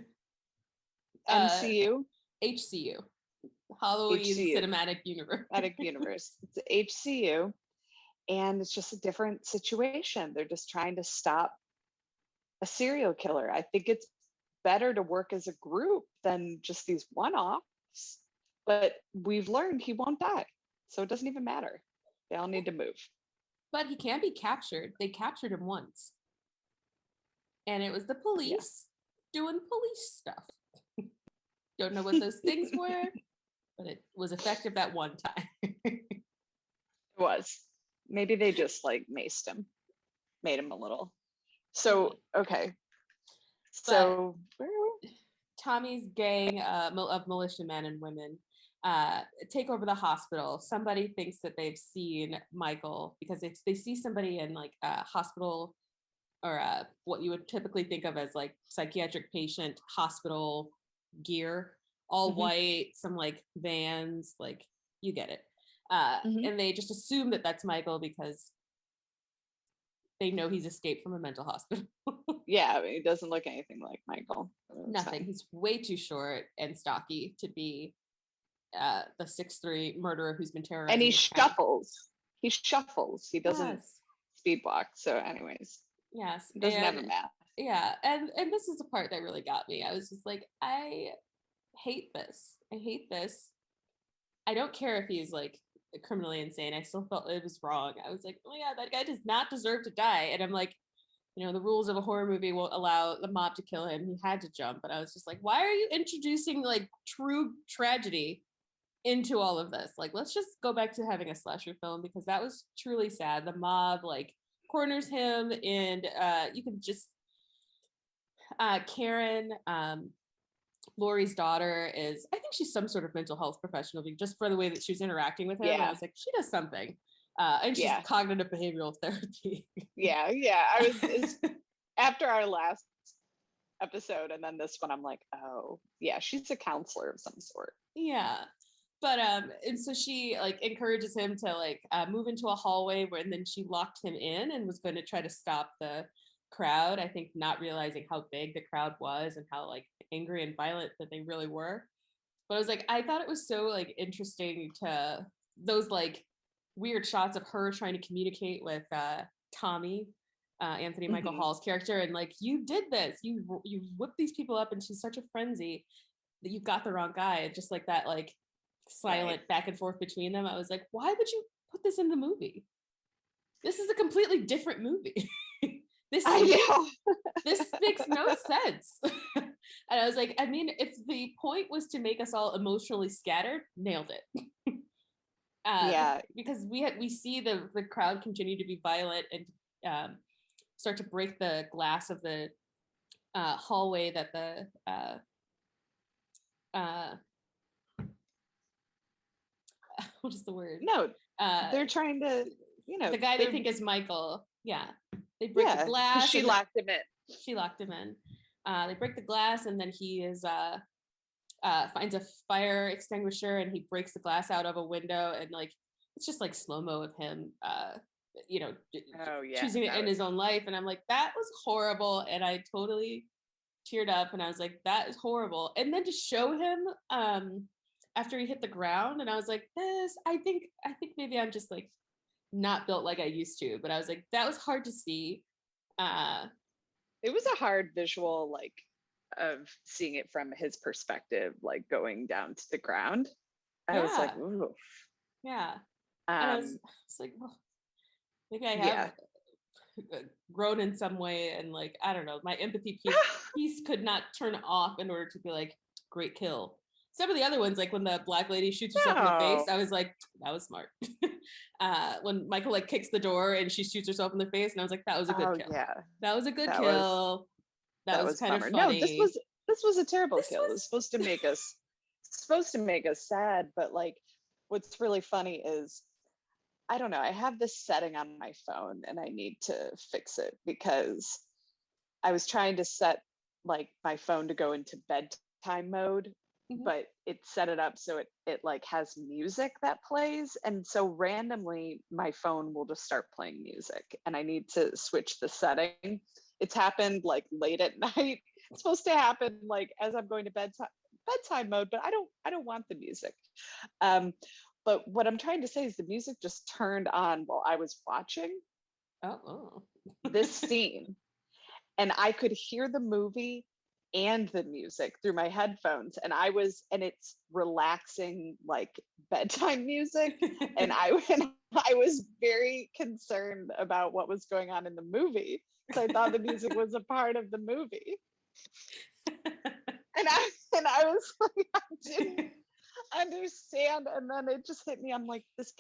MCU? HCU. Halloween Cinematic Universe. Cinematic Universe. It's HCU, and it's just a different situation. They're just trying to stop a serial killer. I think it's better to work as a group than just these one-offs. But we've learned he won't die, so it doesn't even matter. They all need to move. But he can't be captured. They captured him once, and it was the police doing police stuff. Don't know what those things were, but it was effective that one time. It was. Maybe they just like maced him, made him a little. So, okay. So, Tommy's gang of militiamen and women take over the hospital. Somebody thinks that they've seen Michael because they see somebody in like a hospital or what you would typically think of as like psychiatric patient hospital gear, all white, some like vans, like you get it. And they just assume that that's Michael because they know he's escaped from a mental hospital. Yeah, he doesn't look anything like Michael. Nothing. He's way too short and stocky to be the 6'3" murderer who's been terrorizing. And he shuffles. He shuffles. He doesn't speed walk. So, anyways. Yes. He doesn't have a mask. Yeah. And this is the part that really got me. I was just like, I hate this. I hate this. I don't care if he's like criminally insane. I still felt it was wrong. I was like, oh my God, that guy does not deserve to die. And I'm like, you know, the rules of a horror movie won't allow the mob to kill him. He had to jump. But I was just like, why are you introducing like true tragedy into all of this? Like, let's just go back to having a slasher film because that was truly sad. The mob like corners him and you can just Karen, Lori's daughter is, I think she's some sort of mental health professional just for the way that she was interacting with him. I was like, she does something. And she's cognitive behavioral therapy. I was after our last episode and then this one, I'm like, oh yeah, she's a counselor of some sort. Yeah. But and so she like encourages him to like move into a hallway where, and then she locked him in and was going to try to stop the crowd, I think not realizing how big the crowd was and how like angry and violent that they really were. But I was like, I thought it was so like interesting to those like weird shots of her trying to communicate with Tommy, Anthony Michael Hall's character, and like, you did this, you whipped these people up into such a frenzy that you got the wrong guy. And just like that like silent back and forth between them, I was like, why would you put this in the movie? This is a completely different movie. This makes no sense. And I was like, I mean, if the point was to make us all emotionally scattered, nailed it. Because we see the crowd continue to be violent and start to break the glass of the hallway that the what is the word? No, they're trying to, you know, the guy they think is Michael. Yeah, they break the glass. She locked him in. She locked him in. They break the glass, and then he is finds a fire extinguisher, and he breaks the glass out of a window, and like it's just like slow-mo of him, Oh yeah. choosing it in his own life. And I'm like, that was horrible. And I totally teared up and I was like, that is horrible. And then to show him after he hit the ground, and I was like, I think maybe I'm just like not built like I used to, but I was like, that was hard to see. It was a hard visual, like, of seeing it from his perspective, like going down to the ground. I was like, ooh. Yeah. And I was like, well, maybe I Yeah. have grown in some way, and like, I don't know, my empathy piece could not turn off in order to be like, great kill. Some of the other ones, like when the black lady shoots herself in the face, I was like, that was smart. When Michael like kicks the door and she shoots herself in the face, and I was like, that was a good kill. Yeah. That was a good kill. That was kind of funny. No, this was a terrible kill. It was supposed to make us sad, but like what's really funny is, I don't know, I have this setting on my phone and I need to fix it, because I was trying to set like my phone to go into bedtime mode, but it set it up so it like has music that plays, and so randomly my phone will just start playing music, and I need to switch the setting. It's happened like late at night. It's supposed to happen like as I'm going to bedtime mode, but I don't want the music. But what I'm trying to say is the music just turned on while I was watching this scene, and I could hear the movie and the music through my headphones, and it's relaxing like bedtime music, and I was very concerned about what was going on in the movie, because I thought the music was a part of the movie. and I was like, I didn't understand, and then it just hit me. I'm like, this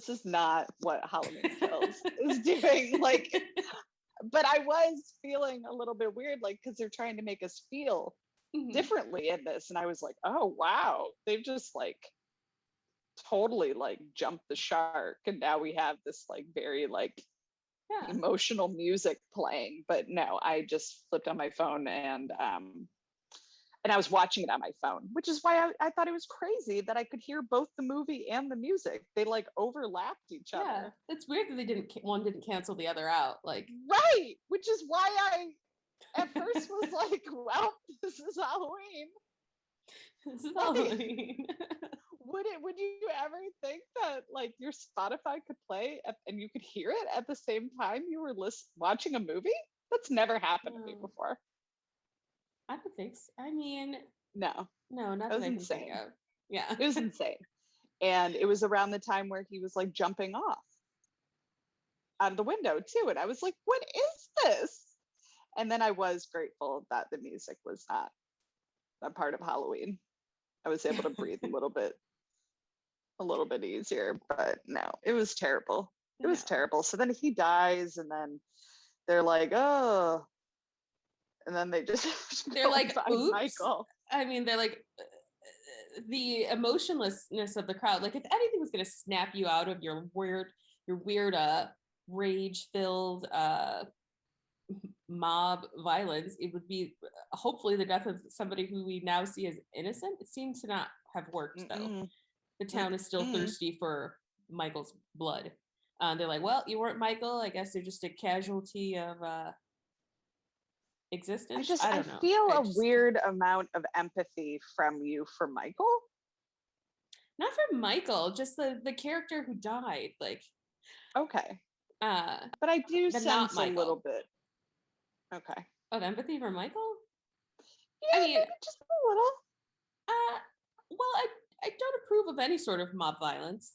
is not what Halloween Kills is doing. Like, but I was feeling a little bit weird, like, because they're trying to make us feel differently in this, and I was like, oh wow, they've just like totally like jumped the shark, and now we have this like very like emotional music playing. But no, I just flipped on my phone, and I was watching it on my phone, which is why I thought it was crazy that I could hear both the movie and the music. They like overlapped each other. Yeah, it's weird that one didn't cancel the other out. Like, right, which is why I at first was like, well, this is Halloween. This is Halloween. Would you ever think that like your Spotify could play and you could hear it at the same time you were watching a movie? That's never happened to me before. I don't think so. I mean, no, not that I can think of. Yeah, it was insane. And it was around the time where he was like jumping off out of the window too, and I was like, what is this? And then I was grateful that the music was not a part of Halloween. I was able to breathe a little bit easier. But no, it was terrible. It was terrible. So then he dies, and then they're like, oh, and then they're like, oops. Michael. I mean, they're like, the emotionlessness of the crowd. Like, if anything was going to snap you out of your weird rage-filled mob violence, it would be hopefully the death of somebody who we now see as innocent. It seems to not have worked though. The town is still thirsty for Michael's blood. They're like, well, you weren't Michael. I guess they're just a casualty of existence. I don't know. Feel a weird amount of empathy from you for Michael. Not for Michael, just the character who died. Like, okay. But I do sense a little bit. Okay. Of empathy for Michael? Yeah, I mean, maybe just a little. Well, I don't approve of any sort of mob violence.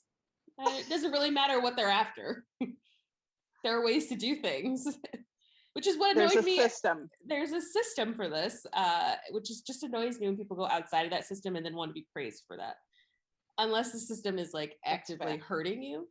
It doesn't really matter what they're after. There are ways to do things, which is what annoys me. There's a system for this, which is just annoys me when people go outside of that system and then want to be praised for that. Unless the system is like actively hurting you,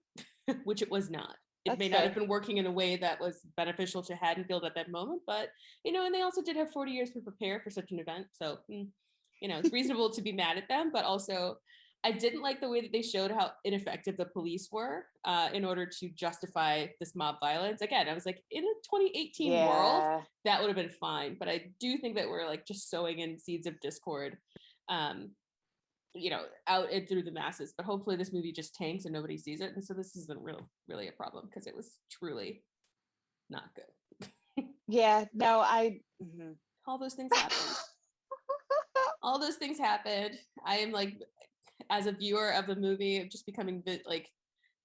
which it was not. It may not have been working in a way that was beneficial to Haddonfield at that moment, but, and they also did have 40 years to prepare for such an event. So, it's reasonable to be mad at them, but also I didn't like the way that they showed how ineffective the police were in order to justify this mob violence. Again, I was like, in a 2018 world, that would have been fine. But I do think that we're like just sowing in seeds of discord. out and through the masses. But hopefully this movie just tanks and nobody sees it. And so this isn't really a problem because it was truly not good. Yeah, no, all those things happened. All those things happened. I am like, as a viewer of the movie, I'm just becoming like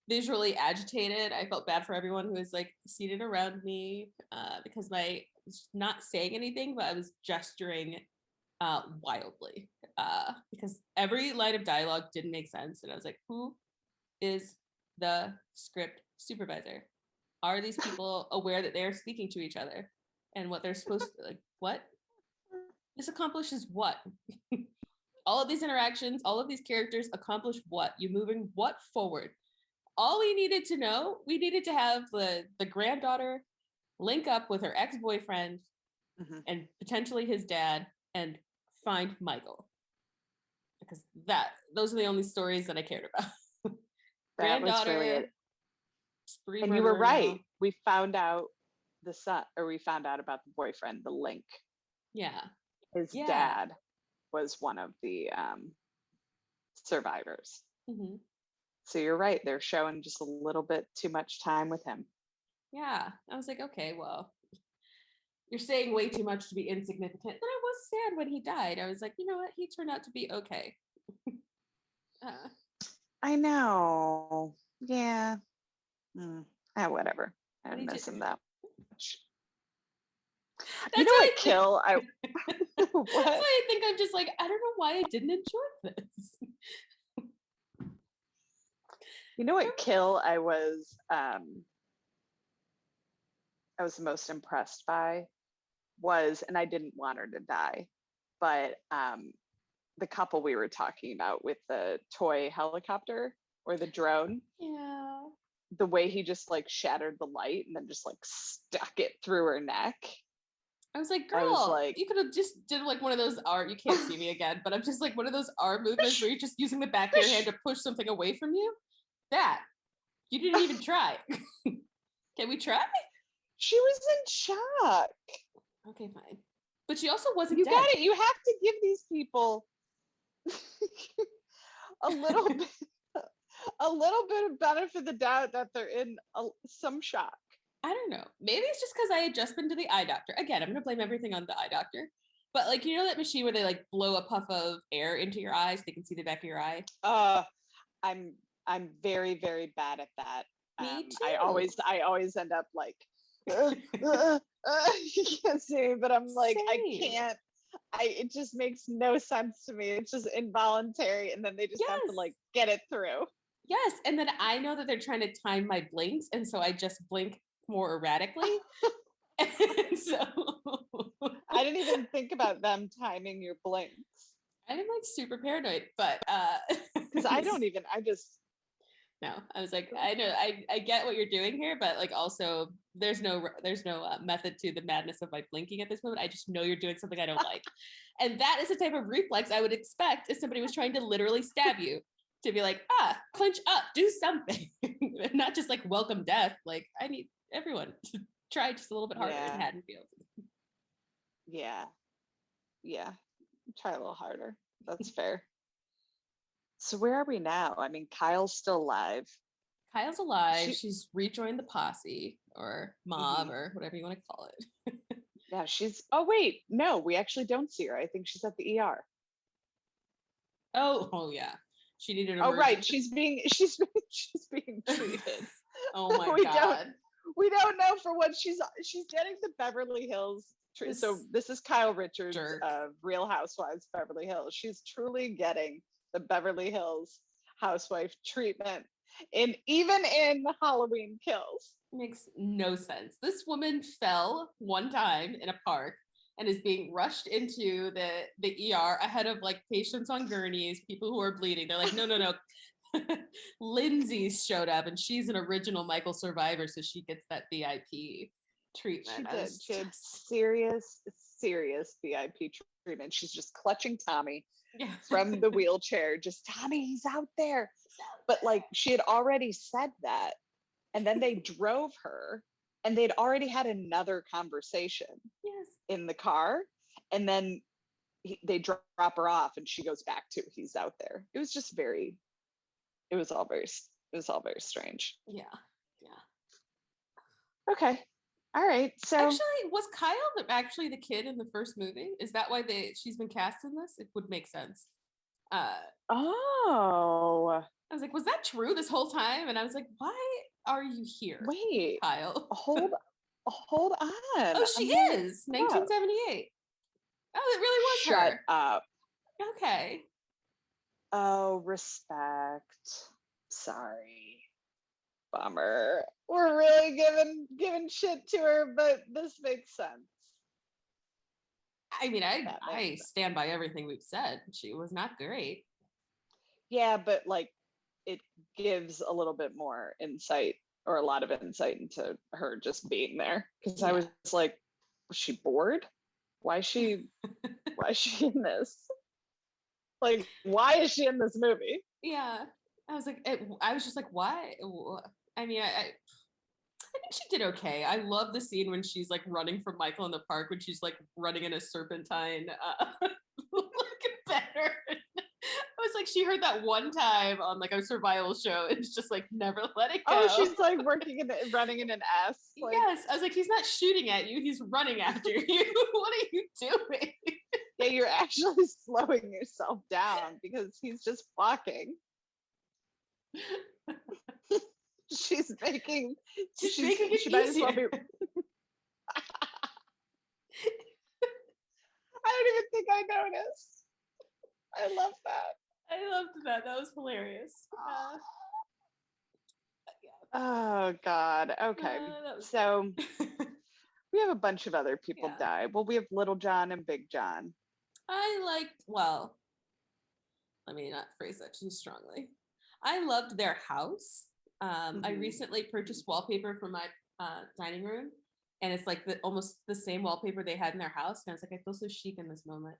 visually agitated. I felt bad for everyone who was like seated around me because I was not saying anything, but I was gesturing wildly because every line of dialogue didn't make sense. And I was like, who is the script supervisor? Are these people aware that they're speaking to each other and what they're supposed to, like, what? This accomplishes what? All of these interactions, all of these characters accomplish what? You moving what forward? All we needed to know, we needed to have the granddaughter link up with her ex-boyfriend and potentially his dad and find Michael. Because those are the only stories that I cared about. That was really it. And you were right. We found out the son, or we found out about the boyfriend, the link. Yeah. His dad was one of the survivors. So you're right. They're showing just a little bit too much time with him. Yeah. I was like, okay, well, you're saying way too much to be insignificant. Then I was sad when he died. I was like, you know what? He turned out to be okay. I know. Yeah. Whatever. I don't miss him that much. You know what, Kill? What? That's why I think I'm just like, I don't know why I didn't enjoy this. You know what, Kill? I was most impressed by was, and I didn't want her to die, but the couple we were talking about with the toy helicopter or the drone. Yeah. The way he just like shattered the light and then just like stuck it through her neck. I was like, girl, you could have just did like one of those you can't see me again, but I'm just like one of those arm movements where you're just using the back of your hand to push something away from you. That you didn't even try. Can we try? She was in shock. Okay, fine. But she also wasn't dead. You got it. You have to give these people a little bit of benefit of the doubt that they're in some shock. I don't know. Maybe it's just because I had just been to the eye doctor. Again, I'm gonna blame everything on the eye doctor. But like, you know that machine where they like blow a puff of air into your eyes so they can see the back of your eye? I'm very, very bad at that. Me too. I always end up like you can't see me, but I'm like, same. I can't. It just makes no sense to me. It's just involuntary, and then they just have to like get it through. Yes, and then I know that they're trying to time my blinks, and so I just blink more erratically. So I didn't even think about them timing your blinks. I'm like super paranoid, but because I just no. I was like, I know, I get what you're doing here, but like also there's no method to the madness of my blinking at this moment. I just know you're doing something I don't like, and that is the type of reflex I would expect if somebody was trying to literally stab you. To be like, clench up, do something. Not just like welcome death. Like I need everyone to try just a little bit harder in Haddonfield. Yeah. Try a little harder. That's fair. So where are we now? I mean, Kyle's still alive. Kyle's alive. She's rejoined the posse or mob or whatever you want to call it. Yeah, oh wait, no, we actually don't see her. I think she's at the ER. Oh yeah. She needed. Oh right, she's being treated. Oh my god. We don't know for what she's getting the Beverly Hills. So this is Kyle Richards of Real Housewives Beverly Hills. She's truly getting the Beverly Hills housewife treatment, even in Halloween Kills. Makes no sense. This woman fell one time in a park and is being rushed into the ER ahead of like patients on gurneys, people who are bleeding. They're like, no. Lindsay's showed up and she's an original Michael survivor, so she gets that VIP treatment. She had serious VIP treatment. She's just clutching Tommy from the wheelchair. Just, Tommy, he's out there. But like she had already said that. And then they drove her and they'd already had another conversation in the car. And then they drop her off and she goes back to he's out there. It was just it was all very strange. Yeah. Okay. All right. So actually, was Kyle actually the kid in the first movie? Is that why she's been cast in this? It would make sense. Oh. I was like, was that true this whole time? And I was like, why are you here? Wait, Kyle. hold on. Oh, she is 1978. Oh, it really was Shut her. up. Okay. Oh, respect. Sorry. Bummer. We're really giving shit to her, but this makes sense. I mean, I stand by everything we've said. She was not great. Yeah, but like it gives a little bit more insight, or a lot of insight into her just being there. Because I was like, was she bored? Why is she in this? Like, why is she in this movie? Yeah. I was like, I was just like, why? I mean, I think she did okay. I love the scene when she's like running from Michael in the park, when she's like running in a serpentine looking better. I was like, she heard that one time on like a survival show. It's just like never let it go. Oh, she's like running in an S. Like, yes. I was like, he's not shooting at you, he's running after you. What are you doing? Yeah, you're actually slowing yourself down because he's just walking. She's making it might as well be. I don't even think I noticed. I love that. I loved that. That was hilarious. Oh God. Okay. So we have a bunch of other people die. Well, we have Little John and Big John. Let me not phrase that too strongly. I loved their house. I recently purchased wallpaper for my dining room, and it's like almost the same wallpaper they had in their house. And I was like, I feel so chic in this moment.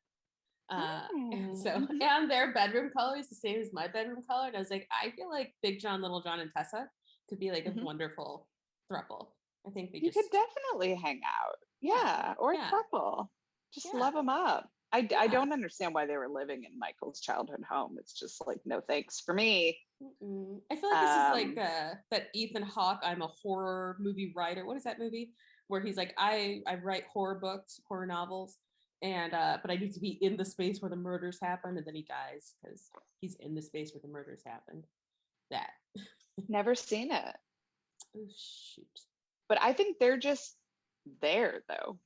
And their bedroom color is the same as my bedroom color. And I was like, I feel like Big John, Little John, and Tessa could be like a wonderful throuple. I think you could definitely hang out. Yeah, or a couple. Just love them up. I don't understand why they were living in Michael's childhood home. It's just like, no thanks for me. I feel like this is like that Ethan Hawke, I'm a horror movie writer. What is that movie? Where he's like, I write horror books, horror novels, and but I need to be in the space where the murders happen, and then he dies because he's in the space where the murders happened. That. Never seen it. Oh shoot. But I think they're just there though.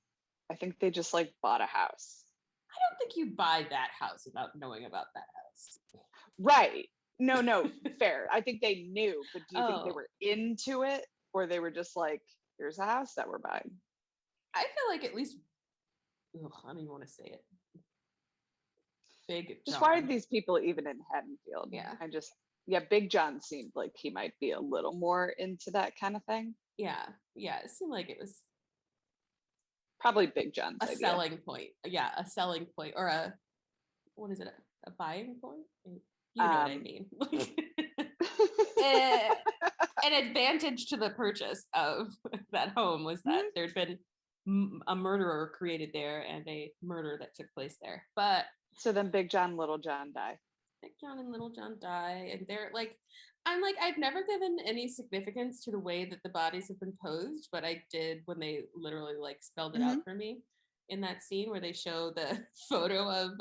I think they just like bought a house. I don't think you buy that house without knowing about that house. Right. No, fair. I think they knew, but do you think they were into it, or they were just like, here's a house that we're buying? I feel like at least, I don't even want to say it. Big John. Just why are these people even in Haddonfield? Yeah. Big John seemed like he might be a little more into that kind of thing. Yeah. It seemed like it was probably Big John's idea. Selling point. Yeah, a selling point, or a buying point? You know what I mean. An advantage to the purchase of that home was that there'd been a murderer created there and a murder that took place there. But so then Big John, Little John die. Big John and Little John die, and they're like, I've never given any significance to the way that the bodies have been posed, but I did when they literally like spelled it out for me in that scene where they show the photo of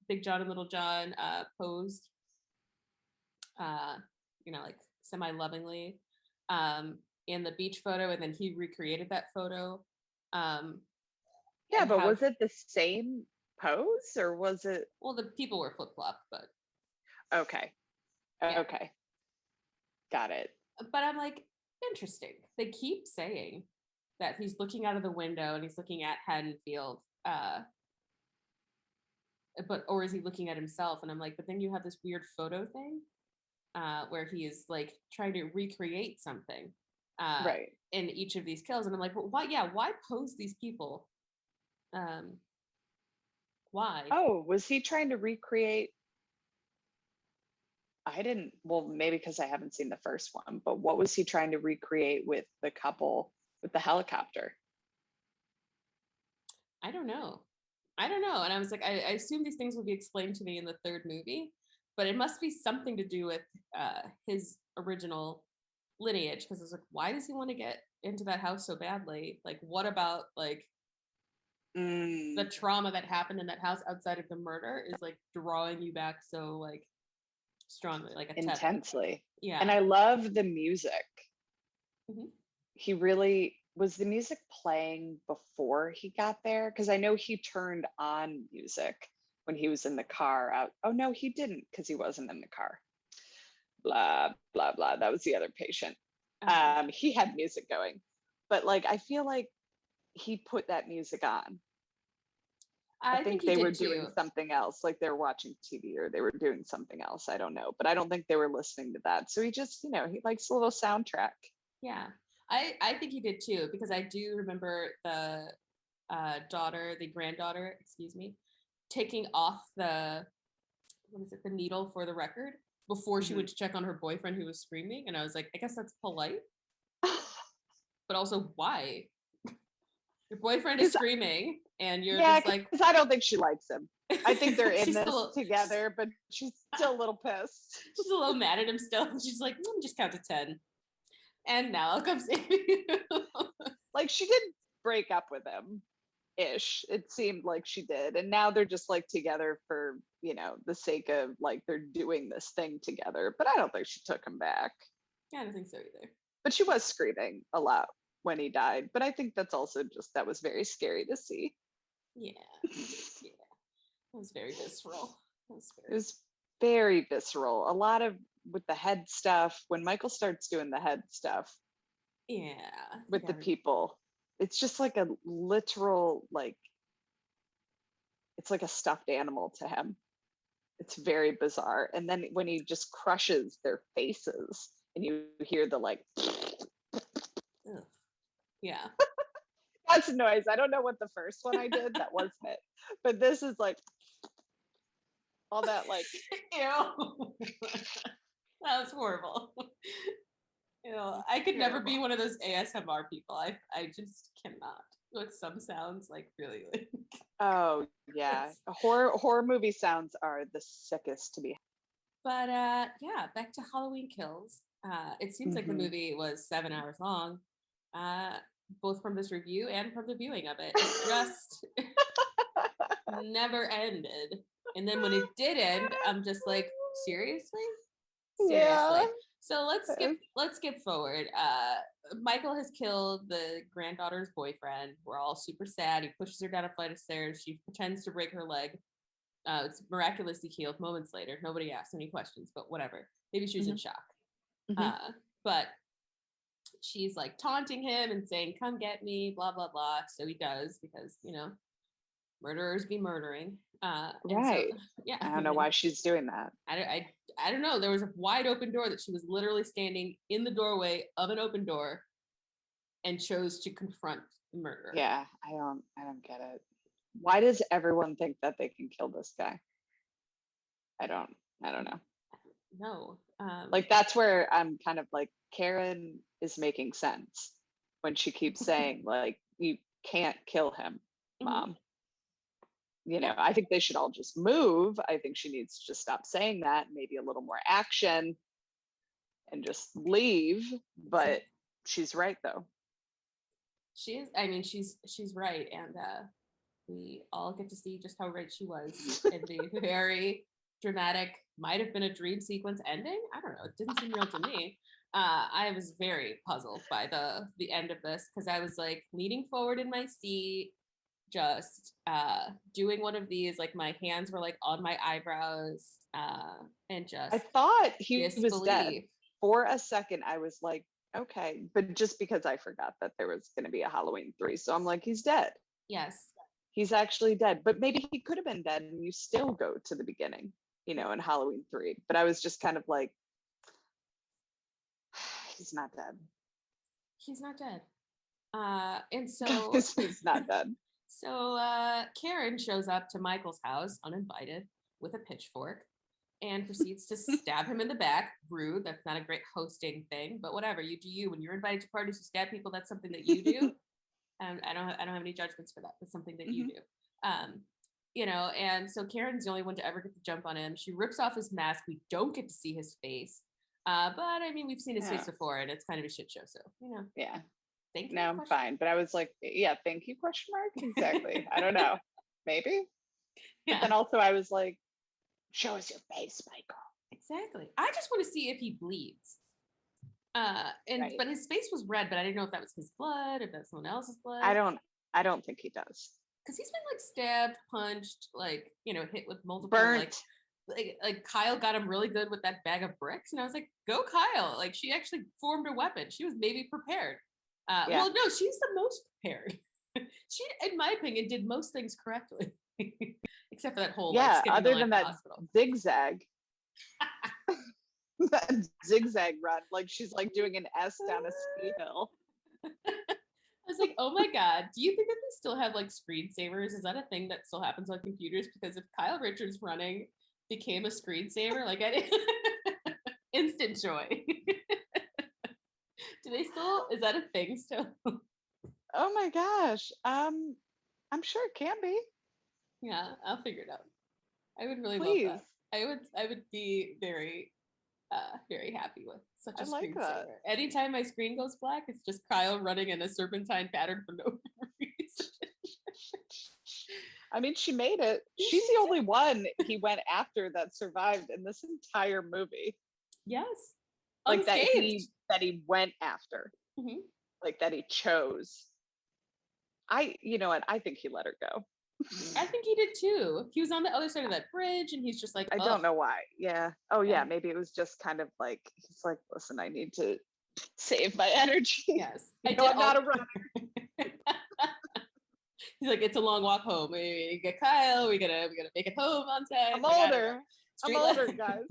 Big John and Little John posed, like semi-lovingly in the beach photo, and then he recreated that photo. But was it the same pose, or was it? Well, the people were flip-flop, but okay. Got it. But I'm like, interesting. They keep saying that he's looking out of the window and he's looking at Haddonfield, or is he looking at himself? And I'm like, but then you have this weird photo thing where he is like trying to recreate something right in each of these kills, and I'm like, well, why pose these people? Why? Oh, was he trying to recreate? Maybe because I haven't seen the first one, but what was he trying to recreate with the couple with the helicopter? I don't know. I don't know. And I was like, I assume these things will be explained to me in the third movie, but it must be something to do with his original lineage. Because I was like, why does he want to get into that house so badly? Like, what about like the trauma that happened in that house outside of the murder is like drawing you back so like strongly, like intensely? Yeah. And I love the music. Mm-hmm. He really was the music playing before he got there, because I know he turned on music when he was in the car out. Oh no, he didn't, because he wasn't in the car. Blah blah blah. That was the other patient. He had music going, but like I feel like he put that music on. I think they were doing something else, like they were watching TV or they were doing something else. I don't know, but I don't think they were listening to that. So he just, he likes a little soundtrack. Yeah, I think he did too, because I do remember the granddaughter, excuse me, taking off the needle for the record before she went to check on her boyfriend who was screaming, and I was like, I guess that's polite, but also why? Your boyfriend is screaming, and you're just like, because I don't think she likes him. I think they're in this together, but she's still a little pissed. She's a little mad at him still. She's like, let me just count to 10. And now I'll come save you. Like she did break up with him ish. It seemed like she did. And now they're just like together for, the sake of like they're doing this thing together. But I don't think she took him back. Yeah, I don't think so either. But she was screaming a lot when he died. But I think that's also that was very scary to see. Yeah. Yeah. It was very visceral. It was very visceral. A lot of with the head stuff, when Michael starts doing the head stuff, with the people, it's just like a literal, like, it's like a stuffed animal to him. It's very bizarre. And then when he just crushes their faces and you hear the like, yeah, that's a noise. I don't know what the first one I did, that wasn't it, but this is like all that like, ew. That was horrible. I could never be one of those ASMR people. I just cannot with some sounds, like really. Like, oh yeah, horror movie sounds are the sickest to be. But yeah, back to Halloween Kills. It seems like the movie was 7 hours long, both from this review and from the viewing of it. It just never ended. And then when it did end, I'm just like, seriously? Yeah. So let's skip forward. Michael has killed the granddaughter's boyfriend. We're all super sad. He pushes her down a flight of stairs. She pretends to break her leg. It's miraculously healed moments later. Nobody asked any questions, but whatever. Maybe she was in shock. But she's like taunting him and saying, come get me, blah, blah, blah. So he does, because, murderers be murdering. Right. So, yeah. I don't know why she's doing that. I don't know. There was a wide open door that she was literally standing in the doorway of an open door and chose to confront the murderer. Yeah, I don't get it. Why does everyone think that they can kill this guy? I don't know. No. Like that's where I'm kind of like, Karen is making sense when she keeps saying like, you can't kill him, Mom. I think they should all just move. I think she needs to just stop saying that, maybe a little more action and just leave. But she's right though. She is. I mean, she's right. And we all get to see just how right she was in the very dramatic, might have been a dream sequence ending. I don't know. It didn't seem real to me. I was very puzzled by the end of this, because I was like leaning forward in my seat, just doing one of these, like my hands were like on my eyebrows, and just I thought he was dead for a second. I was like, okay, but just because I forgot that there was going to be a Halloween 3, so I'm like, he's dead. Yes, he's actually dead. But maybe he could have been dead and you still go to the beginning, in Halloween 3. But I was just kind of like, he's not dead. He's not dead. And so he's not dead. So Karen shows up to Michael's house uninvited with a pitchfork and proceeds to stab him in the back. Rude. That's not a great hosting thing, but whatever. You do you. When you're invited to parties to stab people, that's something that you do. And I don't have any judgments for that. It's something that you do. and so Karen's the only one to ever get the jump on him. She rips off his mask. We don't get to see his face. But I mean, we've seen his face before, and it's kind of a shit show. So, Yeah. Thank you. No, I'm fine. But I was like, yeah, thank you, question mark? Exactly. I don't know. Maybe. Yeah. But then also I was like, show us your face, Michael. Exactly. I just want to see if he bleeds. But his face was red, but I didn't know if that was his blood, if that's someone else's blood. I don't think he does. Because he's been like stabbed, punched, like, hit with multiple burnt. Like Kyle got him really good with that bag of bricks, and I was like, go Kyle. Like, she actually formed a weapon. She was maybe prepared. Well, no, she's the most prepared. She, in my opinion, did most things correctly. Except for that whole other than that zigzag. That zigzag run, like she's like doing an S down a ski hill. I was like, oh my god, do you think that they still have like screensavers? Is that a thing that still happens on computers? Because if Kyle Richards running became a screensaver, like instant joy. Do they still, is that a thing still? Oh my gosh. I'm sure it can be. Yeah, I'll figure it out. I would really love that. I would be very very happy with such a screensaver. Anytime my screen goes black, it's just Kyle running in a serpentine pattern for no reason. I mean, she made it. She's the only one he went after that survived in this entire movie. Yes. Like that he went after. Mm-hmm. Like that he chose. You know what? I think he let her go. I think he did too. He was on the other side of that bridge and he's just like, I don't know why. Yeah. Oh yeah. Maybe it was just kind of like, he's like, listen, I need to save my energy. Yes. I'm not a runner. He's like, it's a long walk home. We get Kyle. We gotta make it home on time. I'm older, guys.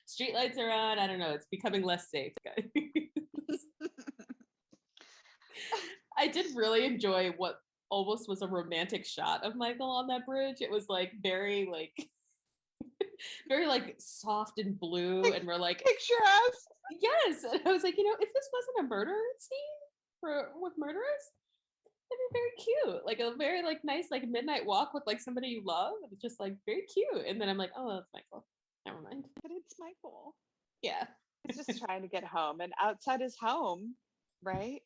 Street lights are on. I don't know. It's becoming less safe, guys. I did really enjoy what almost was a romantic shot of Michael on that bridge. It was like very soft and blue, and we're like, picturesque. Yes, and I was like, if this wasn't a murder scene with murderers, it'd be very cute, like a very nice midnight walk with somebody you love, and it's just very cute. And then I'm like, oh, that's Michael. Never mind. But it's Michael. Yeah, he's just trying to get home, and outside his home, right?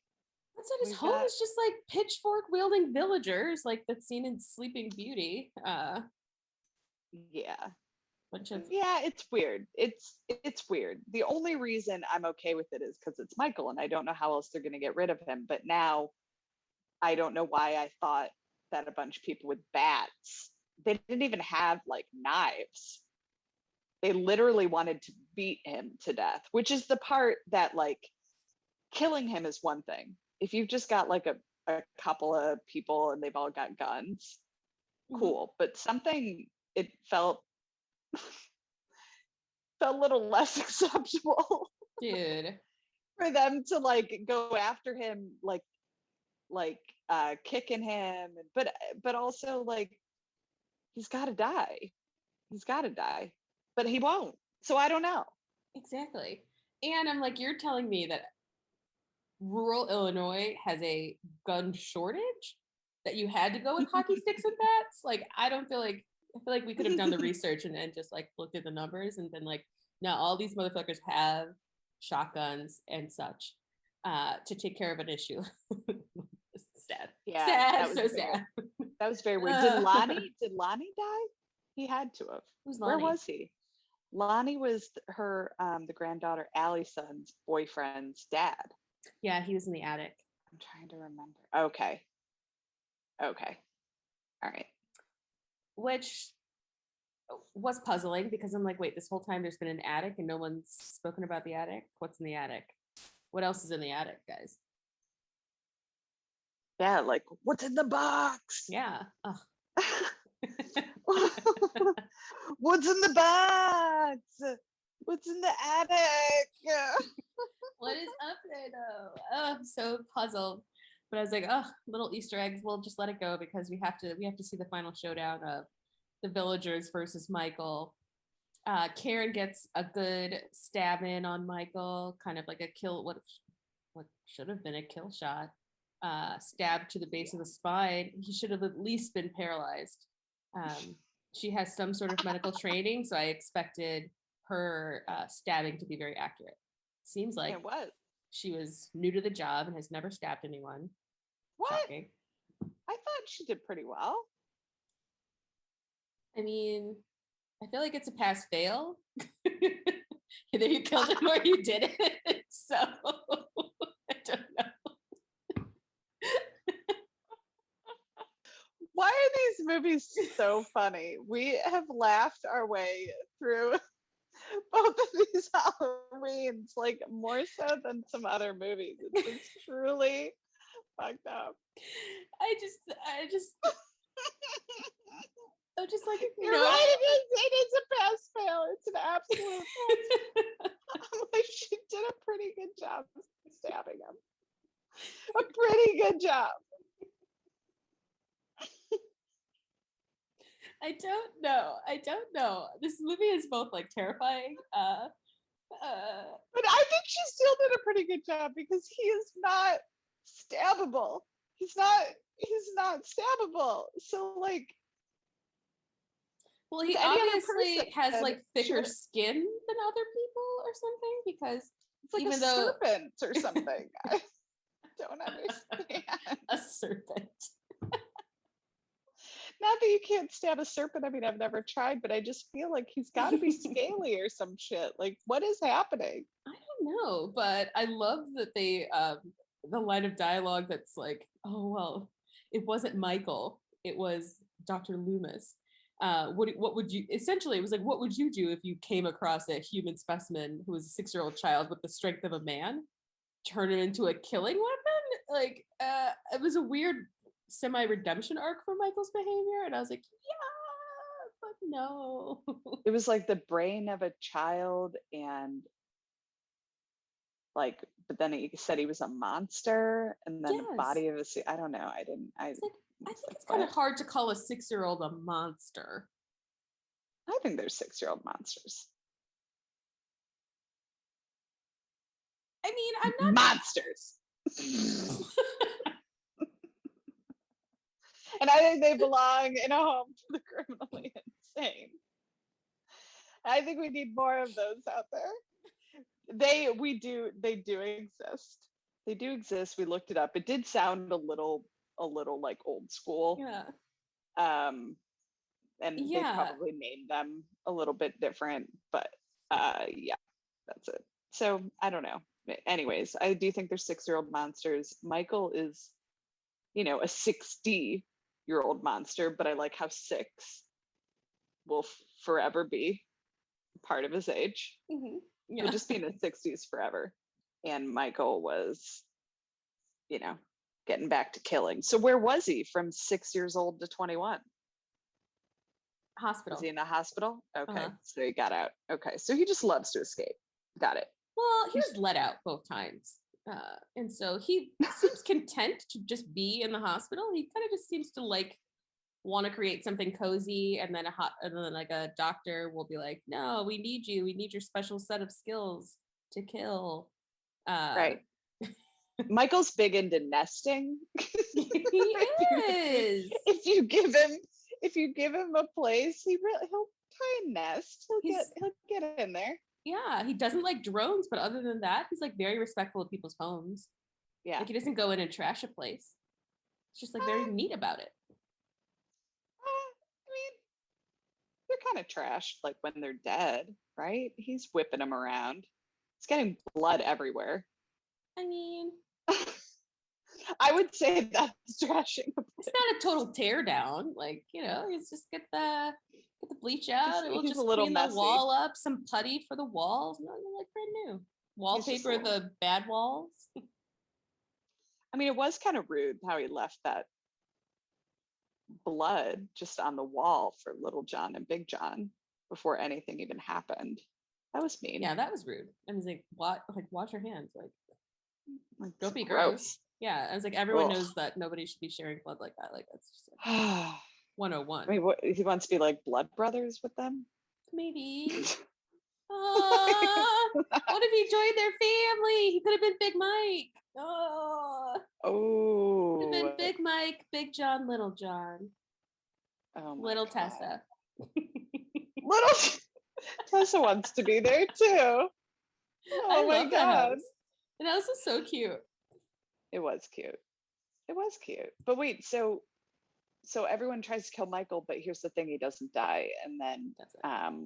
Outside his home is just pitchfork wielding villagers, like that's seen in Sleeping Beauty. Yeah. It's weird. It's weird. The only reason I'm okay with it is because it's Michael, and I don't know how else they're going to get rid of him. But now, I don't know why I thought that a bunch of people with bats. They didn't even have knives. They literally wanted to beat him to death, which is the part that killing him is one thing. If you've just got a couple of people and they've all got guns, cool. But it felt a little less acceptable, dude, for them to go after him, kicking him, but also he's got to die, but he won't. So I don't know. Exactly. And I'm like, you're telling me that rural Illinois has a gun shortage, that you had to go with hockey sticks and bats? I feel like we could have done the research and just looked at the numbers and been like, no, all these motherfuckers have shotguns and such to take care of an issue. Sad. Yeah, sad. So sad. That was very weird. Did Lonnie die? He had to have. Where was he? Lonnie was her the granddaughter Allison's boyfriend's dad. Yeah, he was in the attic. I'm trying to remember. Okay. All right. Which was puzzling, because I'm like, wait, this whole time there's been an attic and no one's spoken about the attic? What's in the attic? What else is in the attic, guys? Yeah, what's in the box? Yeah. What's in the box? What's in the attic? What is up there though? Oh, I'm so puzzled. But I was like, oh, little Easter eggs. We'll just let it go, because we have to see the final showdown of the villagers versus Michael. Karen gets a good stab in on Michael, kind of like a kill, what should have been a kill shot. Stabbed to the base of the spine. He should have at least been paralyzed. She has some sort of medical training, so I expected her stabbing to be very accurate. Seems like it was. She was new to the job and has never stabbed anyone. What? Shocking. I thought she did pretty well. I mean, I feel like it's a pass fail. Either you killed him or you did it. So I don't know. Why are these movies so funny? We have laughed our way through both of these Halloweens, like more so than some other movies. It's truly fucked up. I just I'm just like, you're right, it is a pass fail. It's an absolute pass. I'm like, she did a pretty good job stabbing him. A pretty good job. I don't know. This movie is both like terrifying. But I think she still did a pretty good job because he is not stabbable. He's not stabbable. So like, well, he obviously has like thicker skin than other people or something, because it's like even a serpent or something. I don't understand. A serpent. Not that you can't stab a serpent. I mean, I've never tried, but I just feel like he's got to be scaly or some shit. Like, what is happening? I don't know, but I love that they the line of dialogue that's like, oh well, it wasn't Michael, it was Dr. Loomis. What would you, essentially it was like, what would you do if you came across a human specimen who was a 6-year-old child with the strength of a man? Turn him into a killing weapon? Like, it was a weird semi-redemption arc for Michael's behavior, and I was like, yeah, but no. It was like the brain of a child, and like, but then he said he was a monster, and then the body of a, I don't know, I think it's kind of hard to call a 6-year-old a monster. I think there's 6-year-old monsters. I mean, I'm not monsters. And I think they belong in a home for the criminally insane. I think we need more of those out there. They do exist. They do exist. We looked it up. It did sound a little like old school. Yeah. And they probably named them a little bit different, but yeah, that's it. So I don't know. Anyways, I do think there's 6-year-old monsters. Michael is, a 60-year-old monster, but I like how 6 will forever be part of his age. Mm-hmm. Yeah. He'll just be in his 60s forever. And Michael was, getting back to killing. So where was he from 6 years old to 21? Hospital. Was he in the hospital? Okay. So he got out. Okay. So he just loves to escape. Got it. Well, he was let out both times. And so he seems content to just be in the hospital. He kind of just seems to like want to create something cozy, and then like a doctor will be like, no, we need you. We need your special set of skills to kill. Right. Michael's big into nesting. He is. If you give him a place, he'll try and nest. He'll get in there. Yeah, he doesn't like drones, but other than that, he's like very respectful of people's homes. Yeah, like he doesn't go in and trash a place. It's just like very neat about it. I mean, they're kind of trashed like when they're dead, right? He's whipping them around. He's getting blood everywhere. I mean, I would say that's trashing. It's not a total tear down. Like, he's just get the bleach out. We'll just clean the wall up, some putty for the walls. No, like brand new. Wallpaper the bad walls. I mean, it was kind of rude how he left that blood just on the wall for Little John and Big John before anything even happened. That was mean. Yeah, that was rude. I was like, what? Like, wash your hands. Like don't be gross. Yeah, I was like, everyone knows that nobody should be sharing blood like that. Like, that's just like 101. I mean, what, he wants to be like blood brothers with them? Maybe. What if he joined their family? He could have been Big Mike. Oh. Could have been Big Mike, Big John, Little John. Oh my Little God. Tessa. Little Tessa wants to be there too. Oh my God. The house is so cute. It was cute. It was cute. But wait, so everyone tries to kill Michael, but here's the thing, he doesn't die. And then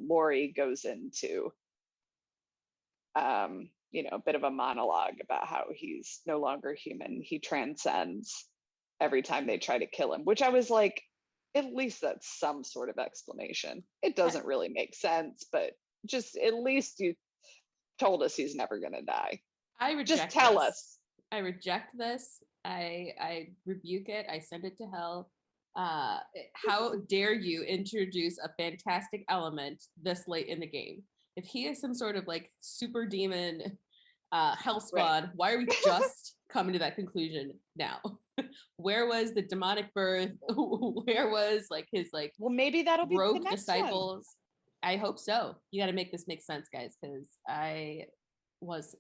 Laurie goes into a bit of a monologue about how he's no longer human. He transcends every time they try to kill him, which I was like, at least that's some sort of explanation. It doesn't really make sense, but just at least you told us he's never going to die. I reject just tell us. I reject this. I rebuke it. I send it to hell. How dare you introduce a fantastic element this late in the game? If he is some sort of like super demon hell spawn, right. Why are we just coming to that conclusion now? Where was the demonic birth? Where was like his like maybe that'll be rogue the next disciples? One. I hope so. You got to make this make sense, guys, because I was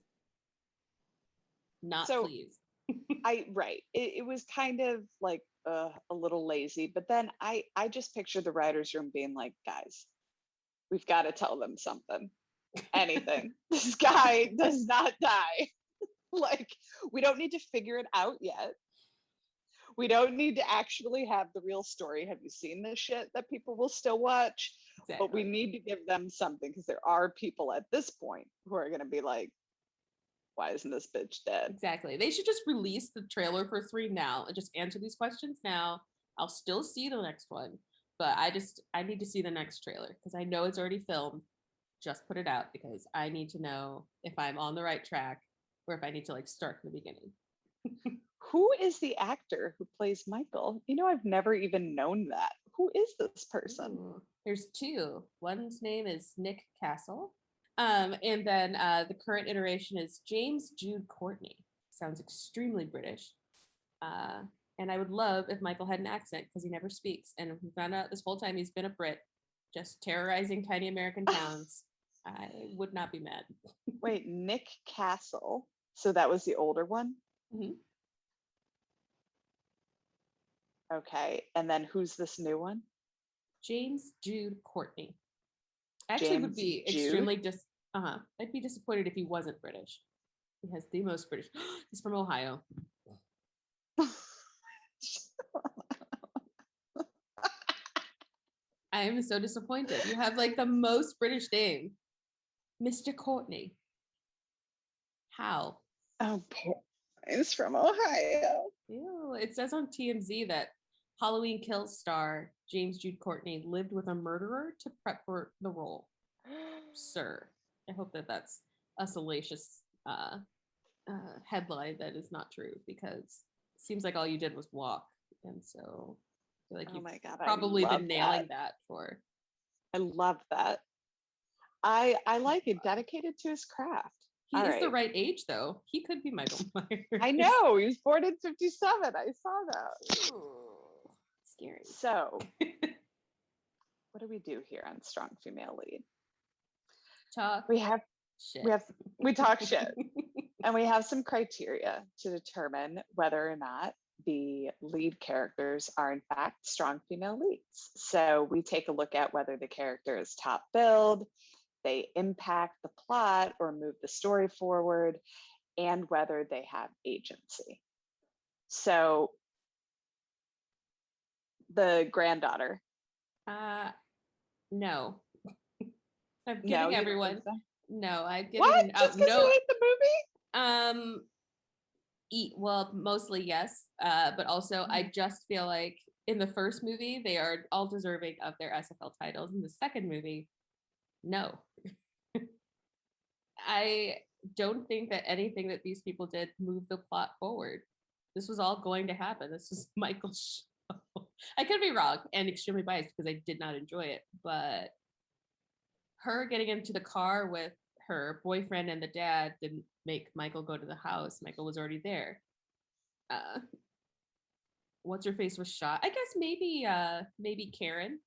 not pleased. It was kind of like a little lazy, but then I just pictured the writers' room being like, guys, we've got to tell them something, anything. This guy does not die. Like, we don't need to figure it out yet. We don't need to actually have the real story. Have you seen this shit that people will still watch? Exactly. But we need to give them something, because there are people at this point who are going to be like, why isn't this bitch dead? Exactly. They should just release the trailer for 3 now and just answer these questions now. I'll still see the next one, but I need to see the next trailer because I know it's already filmed. Just put it out because I need to know if I'm on the right track or if I need to like start from the beginning. Who is the actor who plays Michael? I've never even known that. Who is this person? Ooh, there's 2. One's name is Nick Castle. And then the current iteration is James Jude Courtney. Sounds extremely British. And I would love if Michael had an accent because he never speaks. And if we found out this whole time he's been a Brit, just terrorizing tiny American towns, I would not be mad. Wait, Nick Castle. So that was the older one? Mm-hmm. Okay. And then who's this new one? James Jude Courtney. Actually, would be extremely I'd be disappointed if he wasn't British. He has the most British. He's from Ohio. I am so disappointed. You have like the most British name, Mr. Courtney. How? Oh, he's from Ohio. Ew. It says on TMZ that Halloween Kills star James Jude Courtney lived with a murderer to prep for the role. Sir, I hope that that's a salacious headline that is not true, because it seems like all you did was walk, and so I feel like you've probably been nailing that for. I love that. I like it. Dedicated to his craft. He is the right age, though. He could be Michael Myers. I know. He was born in 57. I saw that. Ooh, scary. So, what do we do here on Strong Female Lead? We talk shit. And we have some criteria to determine whether or not the lead characters are in fact strong female leads. So we take a look at whether the character is top billed, they impact the plot or move the story forward, and whether they have agency. So the granddaughter. No. I'm kidding, everyone. No, I'm kidding. What? Just because you hate the movie? Well, mostly yes. But also I just feel like in the first movie, they are all deserving of their SFL titles. In the second movie, no. I don't think that anything that these people did moved the plot forward. This was all going to happen. This was Michael's show. I could be wrong and extremely biased because I did not enjoy it, but her getting into the car with her boyfriend and the dad didn't make Michael go to the house. Michael was already there. What's her face was shot. I guess maybe Karen.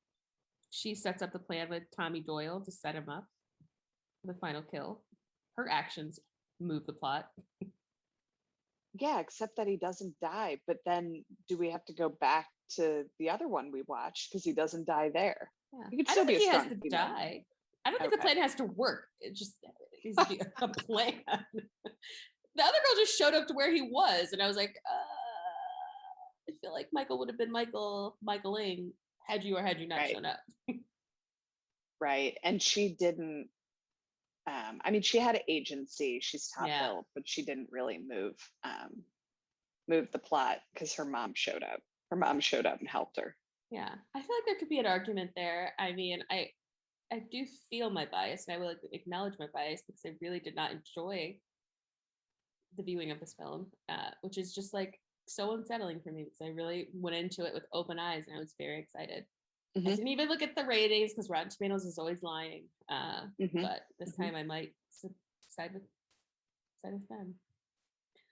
She sets up the plan with Tommy Doyle to set him up for the final kill. Her actions move the plot. Yeah, except that he doesn't die. But then do we have to go back to the other one we watched because he doesn't die there. Yeah. He could I still don't be think a he has strong to female. die. I don't think the plan has to work. It just needs to be a plan. The other girl just showed up to where he was, and I was like, I feel like Michael would have been Michaeling had you or had you not shown up. Right. And she didn't, I mean, she had agency. She's top billed, but she didn't really move the plot because her mom showed up. Her mom showed up and helped her. Yeah. I feel like there could be an argument there. I mean, I do feel my bias, and I will acknowledge my bias because I really did not enjoy the viewing of this film, which is just like so unsettling for me because I really went into it with open eyes and I was very excited. I didn't even look at the ratings because Rotten Tomatoes is always lying. But this time I might side with them.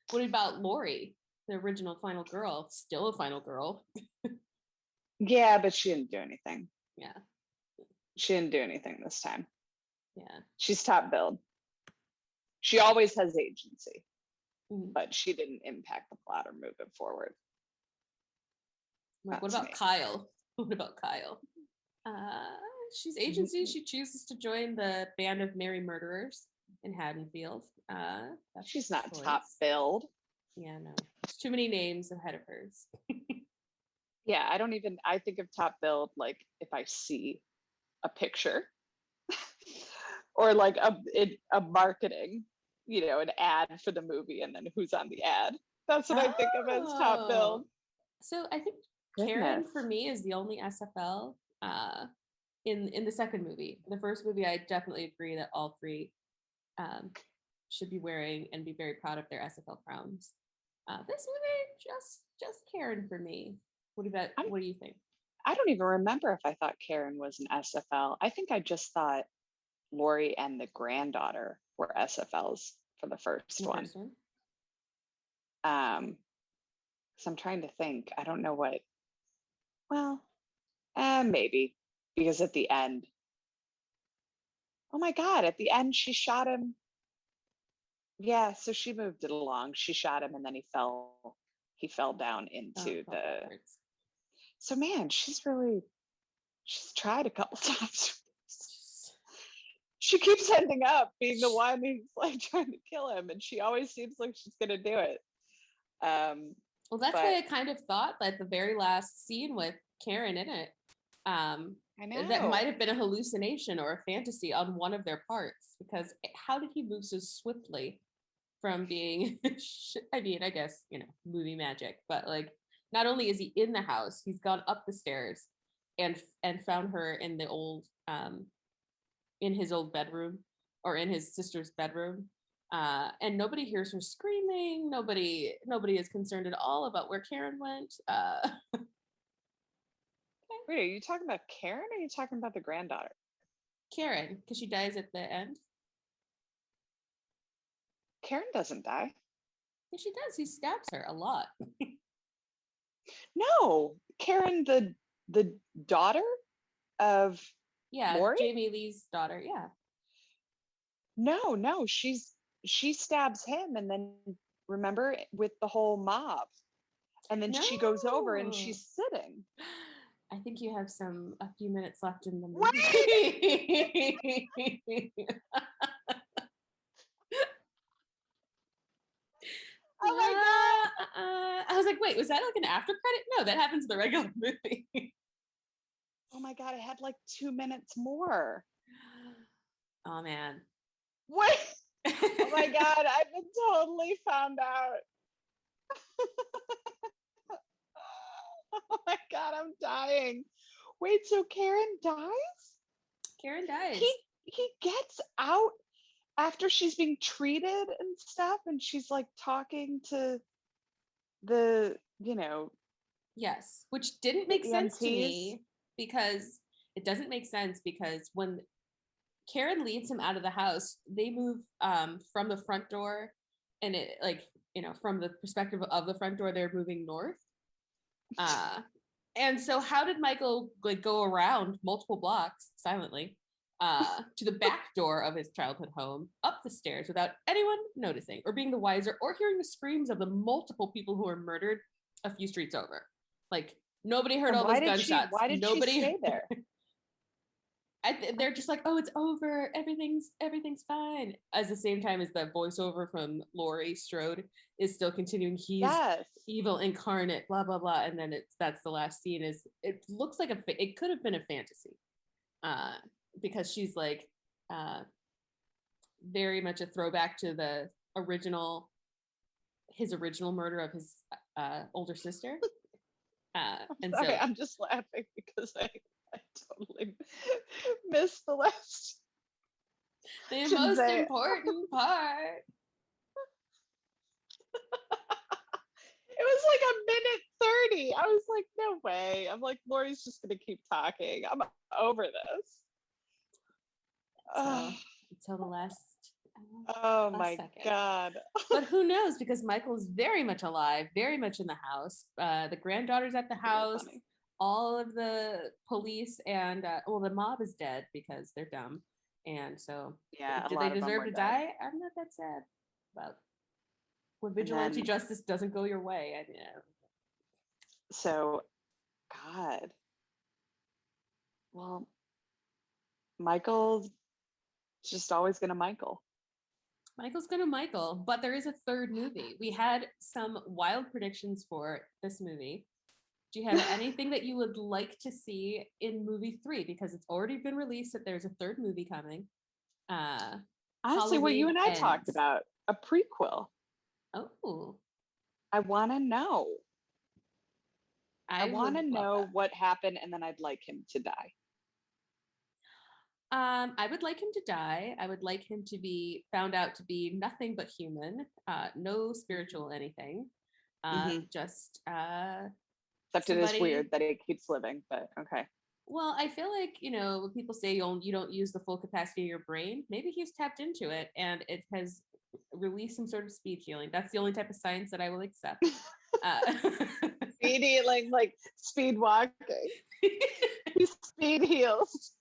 What about Lori, the original final girl? Still a final girl. Yeah, but she didn't do anything. Yeah. She didn't do anything this time. Yeah. She's top billed. She always has agency, but she didn't impact the plot or move it forward. Like, what about Kyle? What about Kyle? She's agency. She chooses to join the band of merry murderers in Haddonfield. She's not top billed. Yeah, no. There's too many names ahead of hers. Yeah, I think of top billed like if I see a picture or like a marketing, an ad for the movie and then who's on the ad. That's what I think of as top billed. So I think Karen for me is the only SFL in the second movie. In the first movie, I definitely agree that all three should be wearing and be very proud of their SFL crowns. This movie, just Karen for me. What do you think? I don't even remember if I thought Karen was an SFL. I think I just thought Lori and the granddaughter were SFLs for the first one. So I'm trying to think. I don't know what. Well, maybe because at the end. Oh my God! At the end, she shot him. Yeah, so she moved it along. She shot him, and then he fell down into the. Backwards. So man, she's tried a couple times. She keeps ending up being the one who's like trying to kill him, and she always seems like she's gonna do it. Well, that's why I kind of thought that the very last scene with Karen in it, I know that might have been a hallucination or a fantasy on one of their parts, because how did he move so swiftly from being, I mean, I guess, movie magic, but like, not only is he in the house, he's gone up the stairs and found her in the old, in his old bedroom or in his sister's bedroom. And nobody hears her screaming. Nobody is concerned at all about where Karen went. Wait, are you talking about Karen or are you talking about the granddaughter? Karen, because she dies at the end. Karen doesn't die. Yeah, she does. He stabs her a lot. No, Karen, the daughter of Lori? Jamie Lee's daughter. Yeah. No, she stabs him, and then remember with the whole mob, and then she goes over and she's sitting. I think you have a few minutes left in the movie. Oh my God. I was like, wait, was that like an after credit? No, that happens in the regular movie. Oh my God, I had like 2 minutes more. Oh man. What? Oh my God, I've been totally found out. Oh my God, I'm dying. Wait, so Karen dies? Karen dies. He gets out after she's being treated and stuff, and she's like talking to the, yes, which didn't make sense to me, because it doesn't make sense because when Karen leads him out of the house, they move from the front door, and it from the perspective of the front door, they're moving north. And so how did Michael go around multiple blocks silently to the back door of his childhood home, up the stairs without anyone noticing or being the wiser or hearing the screams of the multiple people who were murdered a few streets over? Like, Nobody heard And all those gunshots. Why did she stay there? They're just like, oh, it's over. Everything's fine. As the same time as the voiceover from Laurie Strode is still continuing. He's evil incarnate, blah, blah, blah. And then that's the last scene it looks like it could have been a fantasy. Because she's like very much a throwback to his original murder of his older sister. I'm just laughing because I totally missed the last. The most important part. It was like a minute 30. I was like, no way. I'm like, Laurie's just gonna keep talking. I'm over this. Until the last. Oh my second. God. But who knows? Because Michael's very much alive, very much in the house. The granddaughter's at the house. All of the police and the mob is dead because they're dumb. And so do they deserve to die? I'm not that sad about when vigilante justice doesn't go your way. So, God. Well, Michael's just always gonna Michael. Michael's gonna Michael, but there is a third movie. We had some wild predictions for this movie. Do you have anything that you would like to see in movie 3? Because it's already been released that there's a third movie coming. Honestly, Halloween what you and I ends. talked about, a prequel. Oh. I want to know. I want to know that. what happened, and then I'd like him to die. I would like him to die. I would like him to be found out to be nothing but human, no spiritual anything. Just except it is weird that he keeps living, but okay. Well, I feel like, when people say you don't use the full capacity of your brain, maybe he's tapped into it and it has released some sort of speed healing. That's the only type of science that I will accept. Speed healing, like speed walking. He speed heals.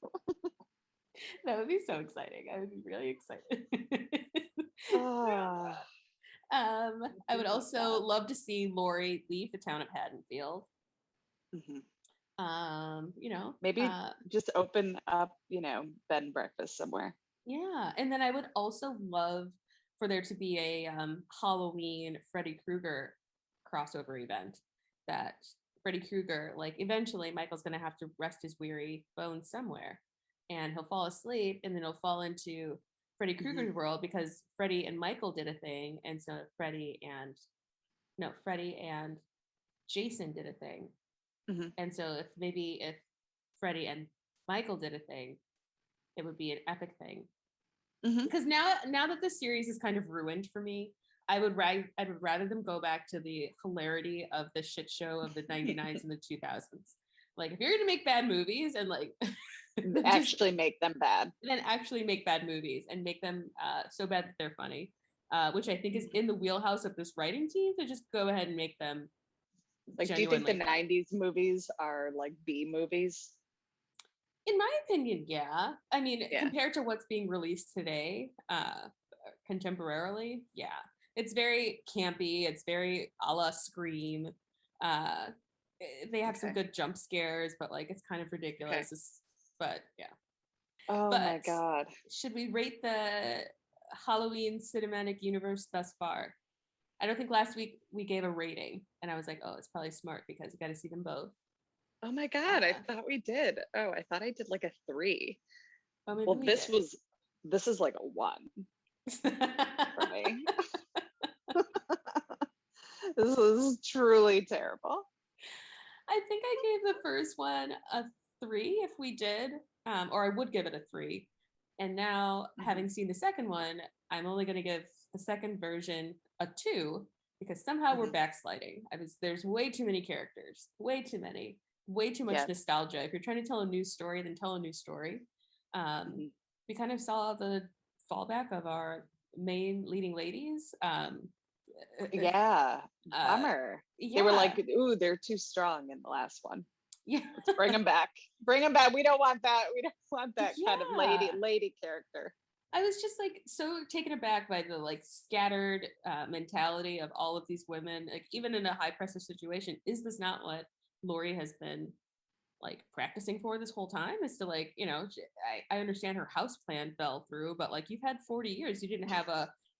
That would be so exciting. I would be really excited. I would also love to see Laurie leave the town of Haddonfield. Maybe just open up, bed and breakfast somewhere. Yeah, and then I would also love for there to be a Halloween Freddy Krueger crossover event. That Freddy Krueger, like eventually Michael's going to have to rest his weary bones somewhere, and he'll fall asleep, and then he'll fall into Freddy Krueger's world because Freddy and Michael did a thing, and so Freddy and Jason did a thing. And so if Freddy and Michael did a thing, it would be an epic thing. Because now that the series is kind of ruined for me, I would rather them go back to the hilarity of the shit show of the 99s and the 2000s. Like, if you're gonna make bad movies and like actually make them bad, then actually make bad movies and make them so bad that they're funny, which I think is in the wheelhouse of this writing team, to just go ahead and make them like, do you think the 90s movies are like B movies? In my opinion, yeah. I mean, compared to what's being released today, contemporarily, yeah. It's very campy. It's very a la Scream. They have some good jump scares, but like it's kind of ridiculous. But yeah. Oh my God. Should we rate the Halloween cinematic universe thus far? I don't think last week we gave a rating, and I was like, oh, it's probably smart because you got to see them both. Oh my God, I thought we did. Oh, I thought I did like a 3. Well, this is like a 1 for me. This is truly terrible. I think I gave the first one a 3 if we did, or I would give it a 3. And now, having seen the second one, I'm only going to give the second version a 2 because somehow we're backsliding. There's way too many characters, way too much nostalgia. If you're trying to tell a new story, then tell a new story. We kind of saw the fallback of our main leading ladies. Bummer. They were like, ooh, they're too strong in the last one. Yeah, let's bring them back. We don't want that. We don't want that kind of lady character. I was just like so taken aback by the like scattered mentality of all of these women. Like, even in a high pressure situation, is this not what Lori has been like practicing for this whole time, is to like, I understand her house plan fell through, but like you've had 40 years. You didn't have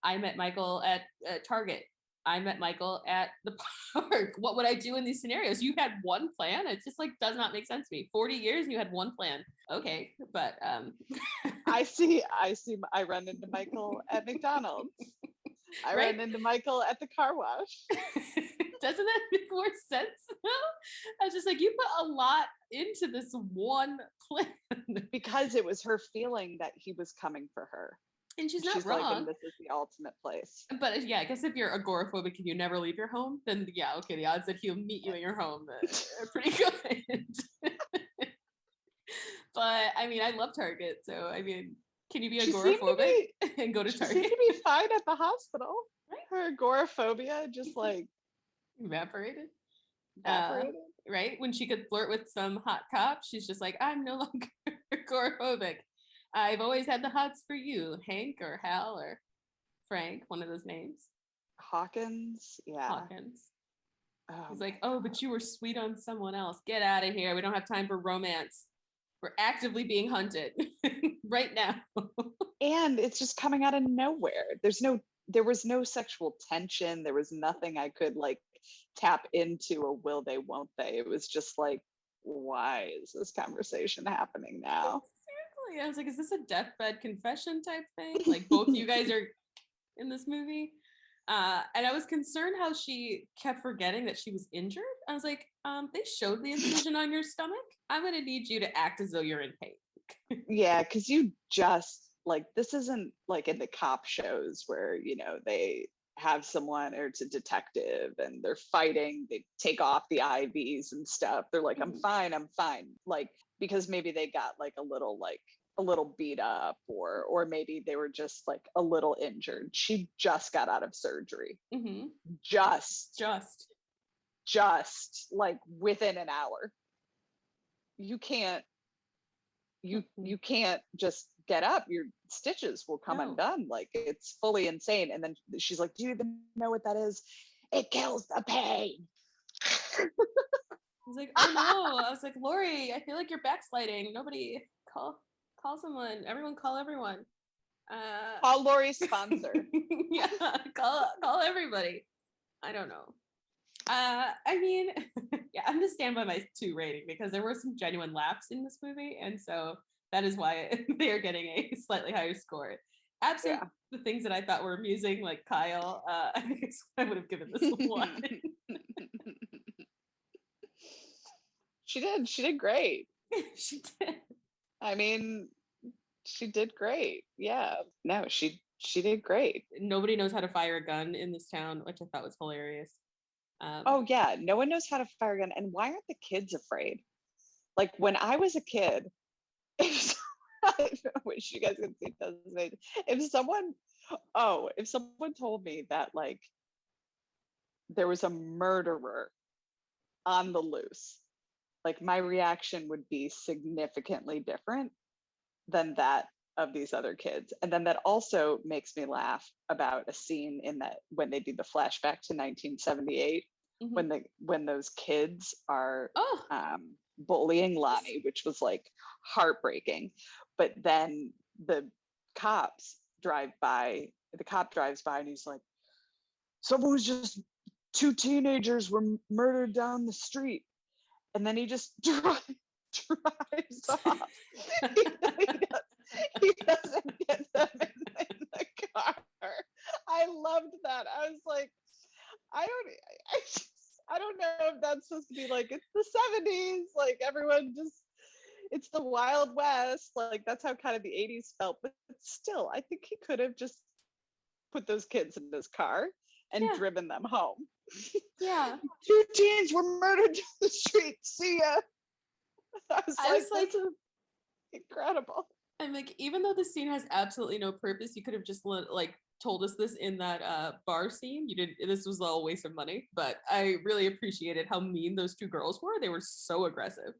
I met Michael at Target. I met Michael at the park. What would I do in these scenarios? You had one plan. It just like does not make sense to me. 40 years and you had one plan. Okay, but I run into Michael at McDonald's. I run into Michael at the car wash. Doesn't that make more sense though? I was just like, you put a lot into this one plan. Because it was her feeling that he was coming for her. And she's not wrong. Like, and this is the ultimate place. But yeah, I guess if you're agoraphobic and you never leave your home, then yeah, okay, the odds that he'll meet you in your home are pretty good. But I mean, I love Target, so I mean, can you be agoraphobic and go to Target? She seemed to be fine at the hospital. Right? Her agoraphobia just like evaporated. Right? When she could flirt with some hot cop, she's just like, I'm no longer agoraphobic. I've always had the hots for you, Hank or Hal or Frank, one of those names. Hawkins, yeah. Hawkins. He's like, oh, but you were sweet on someone else. Get out of here. We don't have time for romance. We're actively being hunted right now. And it's just coming out of nowhere. There was no sexual tension. There was nothing I could like tap into a will they, won't they. It was just like, why is this conversation happening now? Seriously, I was like, is this a deathbed confession type thing? Like both you guys are in this movie? And I was concerned how she kept forgetting that she was injured. I was like, they showed the incision on your stomach. I'm going to need you to act as though you're in pain. Yeah, because you just, like, this isn't like in the cop shows where, you know, they have someone, or it's a detective and they're fighting, they take off the IVs and stuff. They're like, I'm fine. Like, because maybe they got like a little beat up, or maybe they were just like a little injured. She just got out of surgery. Just like within an hour. You can't just get up, your stitches will come undone. Like, it's fully insane. And then she's like, do you even know what that is? It kills the pain. I was like, oh no. I was like, Lori, I feel like you're backsliding. Nobody call someone. Everyone call everyone. Call Lori's sponsor. Yeah, call everybody. I don't know. I mean, yeah, I'm gonna stand by my 2 rating because there were some genuine laughs in this movie, and so that is why they are getting a slightly higher score. Absent the things that I thought were amusing, like Kyle, I think I would have given this 1. She did great. She did. I mean, she did great. Yeah. No, she did great. Nobody knows how to fire a gun in this town, which I thought was hilarious. Oh yeah, no one knows how to fire a gun. And why aren't the kids afraid? Like, when I was a kid, I wish you guys could see this. If someone told me that like there was a murderer on the loose, like my reaction would be significantly different than that of these other kids. And then that also makes me laugh about a scene in that when they do the flashback to 1978, when those kids are bullying Lonnie, which was like heartbreaking. But then the cop drives by and he's like, someone was just 2 teenagers were murdered down the street. And then he just drives off. He doesn't get them in the car. I loved that. I was like, I don't know if that's supposed to be like, it's the 70s, like everyone just, it's the Wild West, like that's how kind of the 80s felt. But still, I think he could have just put those kids in his car and driven them home. Yeah. 2 teens were murdered down the street. See ya. I was like, incredible. And like, even though the scene has absolutely no purpose, you could have just like told us this in that bar scene. You didn't. This was all a waste of money. But I really appreciated how mean those 2 girls were. They were so aggressive.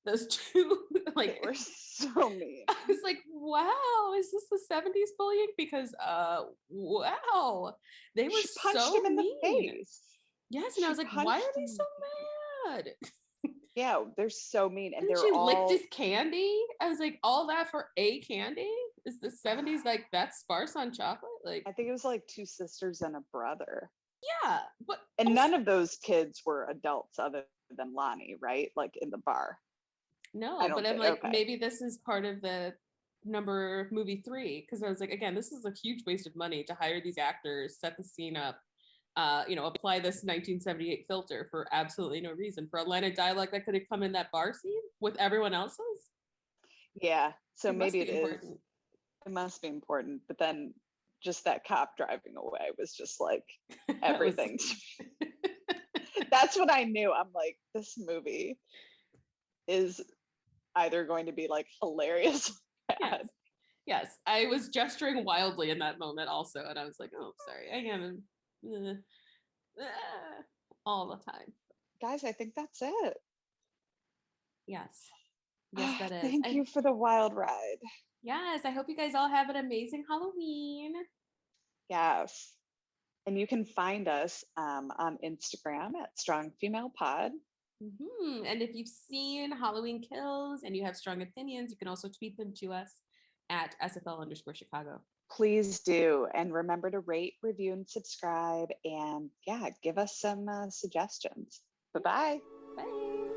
Those 2, like, they were so mean. I was like, wow, is this the 70s bullying? Because wow, they were punched so him in mean. the face. Yes, and I was like, why are they so mad? Yeah, they're so mean, and And they're she licked all. his candy. I was like, all that for a candy? Is the 70s like that sparse on chocolate? Like, I think it was like two sisters and a brother. yeah, but And also, none of those kids were adults other than Lonnie, right? Like in the bar. I no, but don't I'm think. like, Okay. maybe this is part of the movie 3, because I was like, again, this is a huge waste of money to hire these actors, set the scene up, apply this 1978 filter for absolutely no reason for a line of dialogue that could have come in that bar scene with everyone else's. Yeah. So It must maybe it be is. important. It must be important. But then just that cop driving away was just like That was everything. That's what I knew. I'm like, this movie is either going to be like hilarious or yes. bad. Yes, I was gesturing wildly in that moment also, and I was like, "Oh, sorry, I am all the time." Guys, I think that's it. Yes, yes, that is. Thank you for the wild ride. Yes, I hope you guys all have an amazing Halloween. Yes. And you can find us on Instagram at Strong Female Pod. And if you've seen Halloween Kills and you have strong opinions, you can also tweet them to us at SFL_Chicago. Please do. And remember to rate, review, and subscribe. And yeah, give us some suggestions. Bye-bye. Bye.